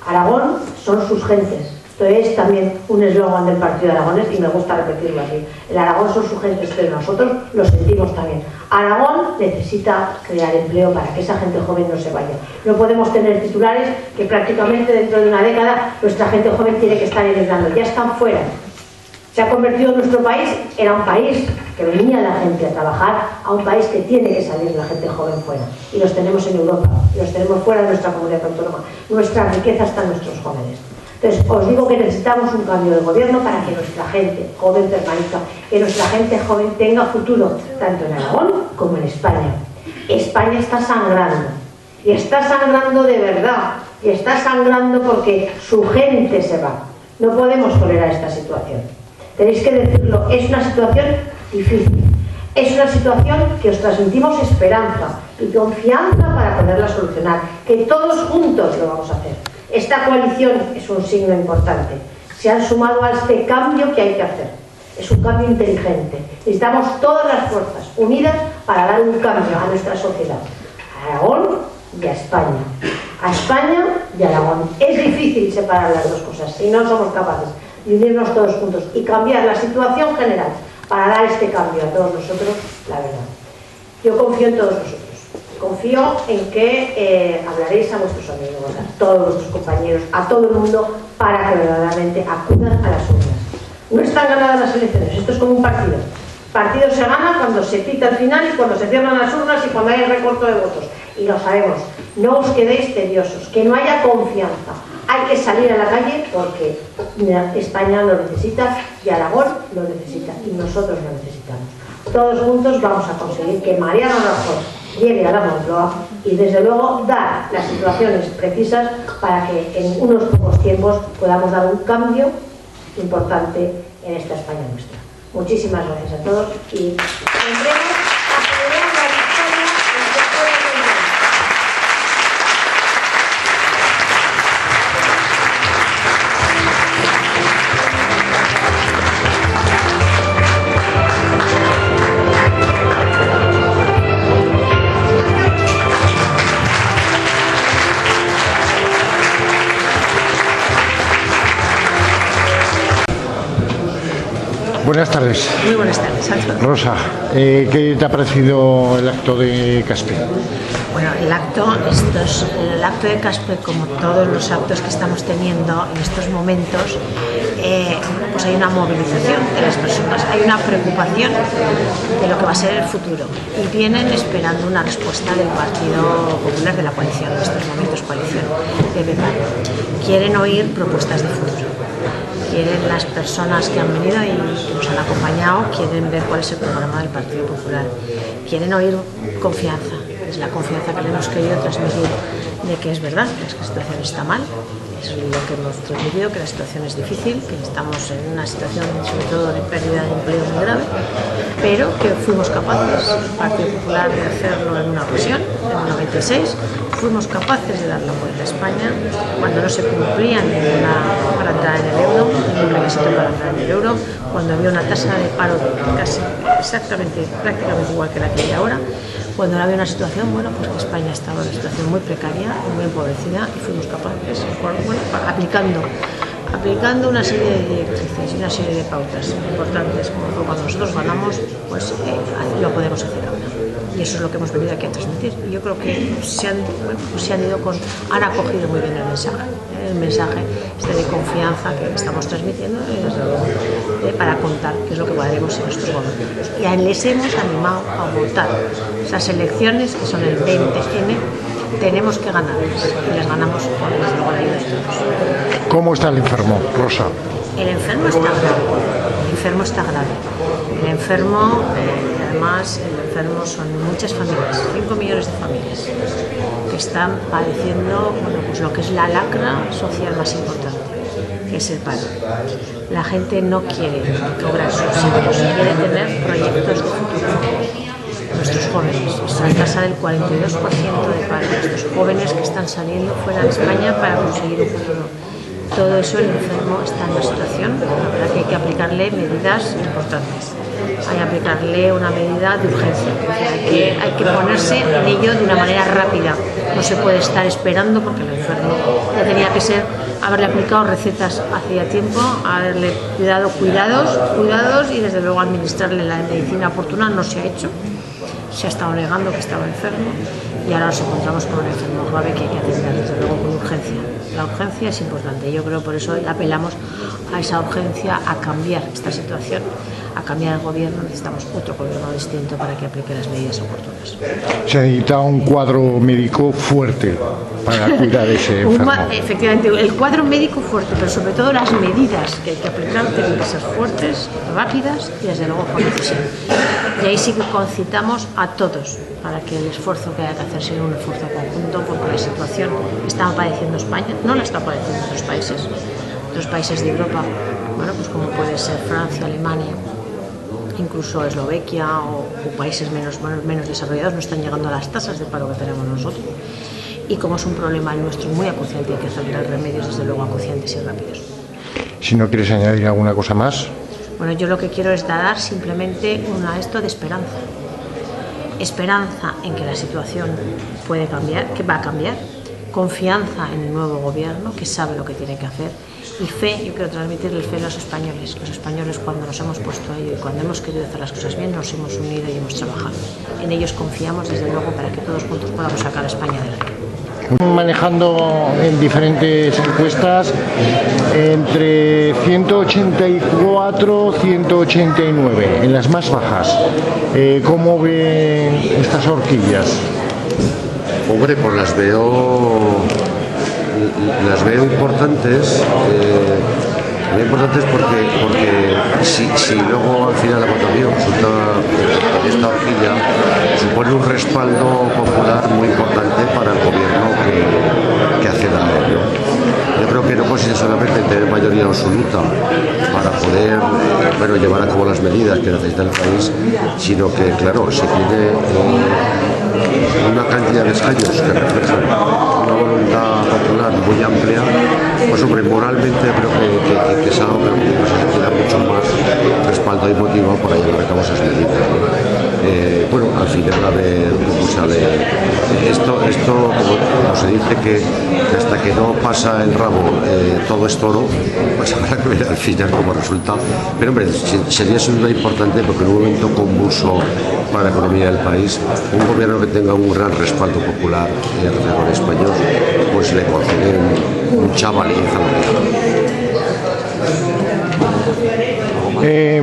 Aragón son sus gentes. Esto es también un eslogan del Partido de Aragones y me gusta repetirlo así. El Aragón son sus gentes, pero nosotros lo sentimos también. Aragón necesita crear empleo para que esa gente joven no se vaya. No podemos tener titulares que prácticamente dentro de una década nuestra gente joven tiene que estar emigrando. Ya están fuera. Se ha convertido nuestro país, era un país que venía la gente a trabajar, a un país que tiene que salir la gente joven fuera. Y los tenemos en Europa, y los tenemos fuera de nuestra comunidad autónoma. Nuestra riqueza está en nuestros jóvenes. Entonces, os digo que necesitamos un cambio de gobierno para que nuestra gente joven permanezca, que nuestra gente joven tenga futuro, tanto en Aragón como en España. España está sangrando, y está sangrando de verdad, y está sangrando porque su gente se va. No podemos tolerar esta situación. Tenéis que decirlo, es una situación difícil. Es una situación que os transmitimos esperanza y confianza para poderla solucionar, que todos juntos lo vamos a hacer. Esta coalición es un signo importante. se han sumado a este cambio que hay que hacer. Es un cambio inteligente. Necesitamos todas las fuerzas unidas para dar un cambio a nuestra sociedad, a Aragón y a España. A España y a Aragón. Es difícil separar las dos cosas si no somos capaces de unirnos todos juntos y cambiar la situación general para dar este cambio a todos nosotros, la verdad. Yo confío en todos vosotros. Confío en que hablaréis a vuestros amigos, a todos vuestros compañeros, a todo el mundo, para que verdaderamente acudan a las urnas. No están ganadas las elecciones, esto es como un partido. El partido se gana cuando se pita al final y cuando se cierran las urnas y cuando hay recorto de votos. Y lo sabemos. No os quedéis tediosos, que no haya confianza. Hay que salir a la calle porque España lo necesita y Aragón lo necesita y nosotros lo necesitamos. Todos juntos vamos a conseguir que Mariano Rajoy llegue a la Moncloa y desde luego dar las situaciones precisas para que en unos pocos tiempos podamos dar un cambio importante en esta España nuestra. Muchísimas gracias a todos y tendremos a celebrar la victoria en el sector mundial. Buenas tardes. Muy buenas tardes, Alfredo. Rosa, ¿qué te ha parecido el acto de Caspe? Bueno, el acto de Caspe, como todos los actos que estamos teniendo en estos momentos, pues hay una movilización de las personas, hay una preocupación de lo que va a ser el futuro y vienen esperando una respuesta del Partido Popular, de la coalición, en estos momentos coalición, quieren oír propuestas de futuro. Quieren las personas que han venido y nos han acompañado, quieren ver cuál es el programa del Partido Popular. Quieren oír confianza, es la confianza que le hemos querido transmitir de que es verdad, que la situación está mal, es lo que hemos transmitido, que la situación es difícil, que estamos en una situación sobre todo de pérdida de empleo muy grave, pero que fuimos capaces, el Partido Popular, de hacerlo en una ocasión, en el 96, fuimos capaces de dar la vuelta a España cuando no se cumplía ninguna para entrar en el euro, ningún requisito para entrar en el euro, cuando había una tasa de paro casi prácticamente igual que la que hay ahora, cuando había una situación, bueno, pues que España estaba en una situación muy precaria, muy empobrecida y fuimos capaces, aplicando una serie de directrices y una serie de pautas importantes, como cuando nosotros ganamos, pues lo podemos hacer ahora. Y eso es lo que hemos venido aquí a transmitir. Y yo creo que han acogido muy bien el mensaje este de confianza que estamos transmitiendo para contar qué es lo que haremos en nuestros gobiernos. Y les hemos animado a votar. Esas elecciones, que son el 20N, tenemos que ganarlas y las ganamos con la ayuda de todos. ¿Cómo está el enfermo, Rosa? El enfermo está grave. El enfermo, además, son muchas familias, 5 millones de familias, que están padeciendo pues lo que es la lacra social más importante, que es el paro. La gente no quiere cobrar subsidios, quiere tener proyectos de futuro. Nuestros jóvenes, está en tasa del 42% de paro, nuestros jóvenes que están saliendo fuera de España para conseguir un futuro. Todo eso, el enfermo está en una situación en la que hay que aplicarle medidas importantes. Hay que aplicarle una medida de urgencia. Hay que ponerse en ello de una manera rápida. No se puede estar esperando porque el enfermo ya tenía que haberle aplicado recetas hacía tiempo, haberle dado cuidados y desde luego administrarle la medicina oportuna. No se ha hecho. Se ha estado negando que estaba enfermo y ahora nos encontramos con un enfermo grave que hay que atender desde luego con urgencia. La urgencia es importante, yo creo por eso apelamos a esa urgencia, a cambiar esta situación, a cambiar el gobierno. Necesitamos otro gobierno distinto para que aplique las medidas oportunas. Se necesita un cuadro médico fuerte para cuidar ese enfermo. Efectivamente, el cuadro médico fuerte, pero sobre todo las medidas que hay que aplicar tienen que ser fuertes, rápidas y desde luego con decisión. Y ahí sí que concitamos a todos para que el esfuerzo que haya que hacer sea un esfuerzo conjunto, porque la situación que está padeciendo España no la está padeciendo otros países de Europa, bueno, pues como puede ser Francia, Alemania, incluso Eslovaquia o países menos desarrollados, no están llegando a las tasas de paro que tenemos nosotros. Y como es un problema nuestro muy acuciante, hay que hacer remedios desde luego acuciantes y rápidos. Si no quieres añadir alguna cosa más. Bueno, yo lo que quiero es dar simplemente esto de esperanza. Esperanza en que la situación puede cambiar, que va a cambiar. Confianza en el nuevo gobierno, que sabe lo que tiene que hacer. Y fe, yo quiero transmitirle fe a los españoles. Los españoles, cuando nos hemos puesto a ello y cuando hemos querido hacer las cosas bien, nos hemos unido y hemos trabajado. En ellos confiamos, desde luego, para que todos juntos podamos sacar a España adelante. Manejando en diferentes encuestas entre 184 189 en las más bajas. ¿Cómo ve estas horquillas? Hombre, pues las veo importantes. Muy importantes porque si luego al final la votación resulta que esta horquilla supone un respaldo popular muy importante para el gobierno que acceda a ello. Yo creo que no consiste solamente en tener mayoría absoluta para poder llevar a cabo las medidas que necesita el país, sino que, claro, se tiene una cantidad de escaños que reflejan una voluntad popular muy amplia. Pues hombre, moralmente creo que es algo que se da mucho más respaldo y motivo para llevar a cabo esas medidas, ¿no? Al final a ver cómo sale esto como se dice que hasta que no pasa el rabo todo es toro, pues habrá que ver al final cómo resulta. Pero hombre, sería sin duda importante, porque en un momento convulso para la economía del país, un gobierno que tenga un gran respaldo popular alrededor español, pues le concede mucha validez a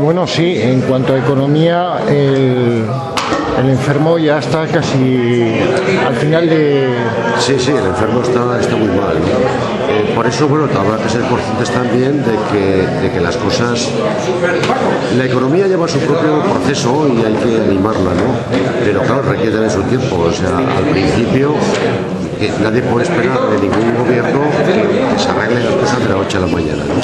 Bueno, sí, en cuanto a economía, el enfermo ya está casi al final de... Sí, el enfermo está muy mal, ¿no? Por eso, habrá que ser conscientes también de que las cosas... La economía lleva su propio proceso y hay que animarla, ¿no? Pero claro, requiere de su tiempo. O sea, al principio nadie puede esperar de ningún gobierno que se arreglen las cosas de la noche a la mañana, ¿no?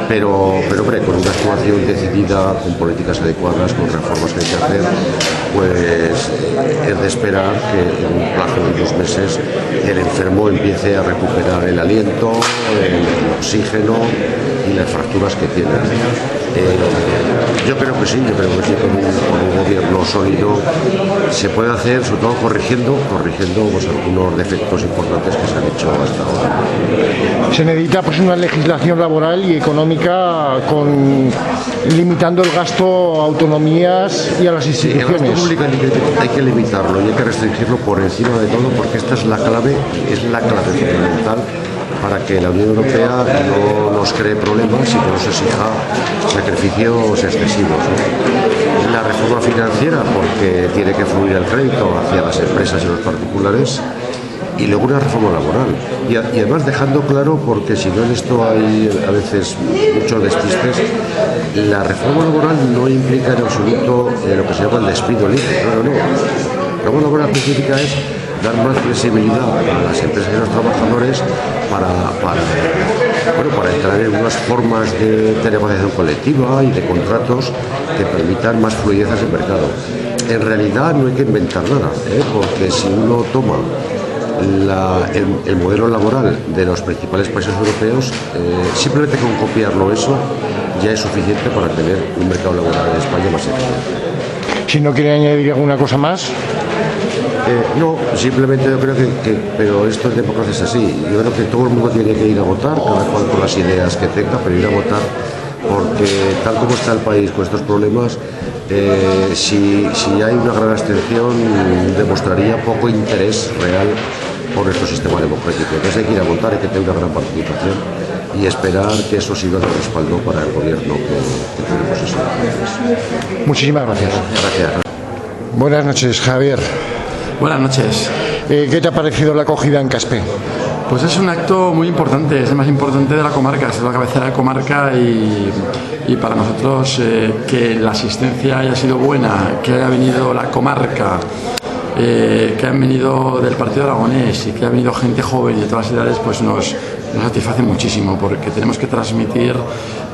Pero hombre, con una actuación decidida, con políticas adecuadas, con reformas que hay que hacer, pues es de esperar que en un plazo de 2 meses el enfermo empiece a recuperar el aliento, el oxígeno y las fracturas que tiene. Yo creo que sí, con un gobierno sólido se puede hacer, sobre todo corrigiendo pues, algunos defectos importantes que se han hecho hasta ahora. Se necesita pues una legislación laboral y económica limitando el gasto a autonomías y a las instituciones. El gasto público hay que limitarlo y hay que restringirlo por encima de todo, porque esta es la clave fundamental para que la Unión Europea no nos cree problemas y no nos exija sacrificios excesivos, ¿no? La reforma financiera, porque tiene que fluir el crédito hacia las empresas y los particulares, y luego una reforma laboral. Y además dejando claro, porque si no en esto hay a veces muchos despistes, la reforma laboral no implica en absoluto lo que se llama el despido libre. No. La reforma laboral específica es dar más flexibilidad a las empresas y a los trabajadores para entrar en unas formas de negociación colectiva y de contratos que permitan más fluidez en el mercado. En realidad no hay que inventar nada, porque si uno toma el modelo laboral de los principales países europeos, simplemente con copiarlo eso ya es suficiente para tener un mercado laboral en España más eficiente. Si no quiere añadir alguna cosa más. No, simplemente yo creo que pero esto en democracia es así. Yo creo que todo el mundo tiene que ir a votar, cada cual con las ideas que tenga, pero ir a votar, porque tal como está el país con estos problemas, si hay una gran abstención, demostraría poco interés real por nuestro sistema democrático. Entonces hay que ir a votar, hay que tener una gran participación y esperar que eso sirva de respaldo para el gobierno que tenemos eso. Muchísimas gracias. Gracias. Buenas noches, Javier. Buenas noches. ¿Qué te ha parecido la acogida en Caspe? Pues es un acto muy importante, es el más importante de la comarca, es la cabecera de comarca y para nosotros que la asistencia haya sido buena, que haya venido la comarca, que han venido del Partido Aragonés y que ha venido gente joven y de todas las edades, pues nos satisface muchísimo, porque tenemos que transmitir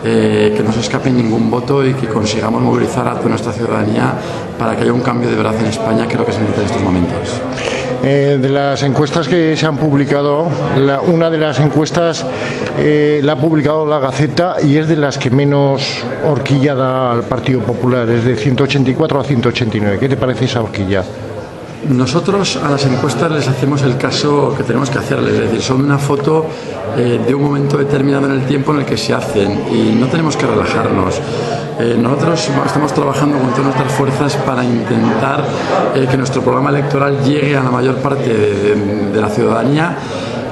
que no se escape ningún voto y que consigamos movilizar a toda nuestra ciudadanía para que haya un cambio de verdad en España, que es lo que se necesita en estos momentos. De las encuestas que se han publicado, una de las encuestas la ha publicado La Gaceta y es de las que menos horquilla da al Partido Popular, es de 184 a 189. ¿Qué te parece esa horquilla? Nosotros a las encuestas les hacemos el caso que tenemos que hacerles, es decir, son una foto de un momento determinado en el tiempo en el que se hacen y no tenemos que relajarnos. Nosotros estamos trabajando con todas nuestras fuerzas para intentar que nuestro programa electoral llegue a la mayor parte de la ciudadanía,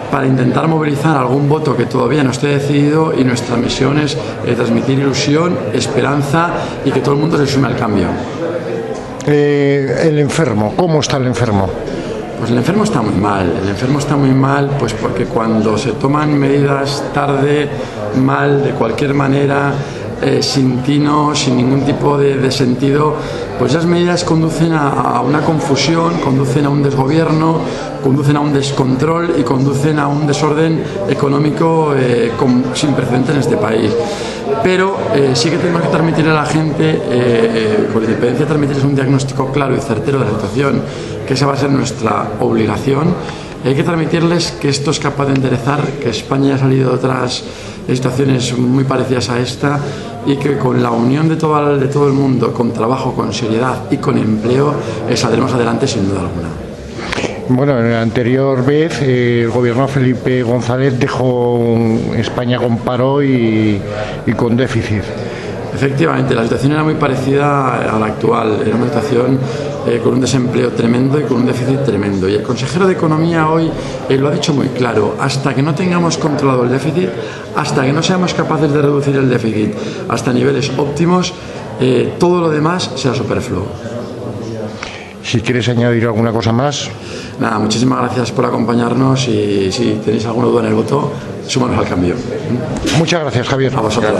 para intentar movilizar algún voto que todavía no esté decidido, y nuestra misión es transmitir ilusión, esperanza y que todo el mundo se sume al cambio. El enfermo, ¿cómo está el enfermo? Pues el enfermo está muy mal, pues porque cuando se toman medidas tarde, mal, de cualquier manera, sin tino, sin ningún tipo de sentido, pues esas medidas conducen a una confusión, conducen a un desgobierno, conducen a un descontrol y conducen a un desorden económico sin precedentes en este país. Pero sí que tenemos que transmitirle a la gente, con independencia de transmitirles un diagnóstico claro y certero de la situación, que esa va a ser nuestra obligación. Hay que transmitirles que esto es capaz de enderezar, que España ha salido de otras situaciones muy parecidas a esta y que con la unión de todo el mundo, con trabajo, con seriedad y con empleo, saldremos adelante sin duda alguna. Bueno, en la anterior vez el gobierno de Felipe González dejó España con paro y con déficit. Efectivamente, la situación era muy parecida a la actual. Era una situación con un desempleo tremendo y con un déficit tremendo. Y el consejero de Economía hoy lo ha dicho muy claro. Hasta que no tengamos controlado el déficit, hasta que no seamos capaces de reducir el déficit hasta niveles óptimos, todo lo demás será superfluo. Si quieres añadir alguna cosa más. Nada, muchísimas gracias por acompañarnos y si tenéis alguna duda en el voto, súmanos al cambio. Muchas gracias, Javier. A vosotros.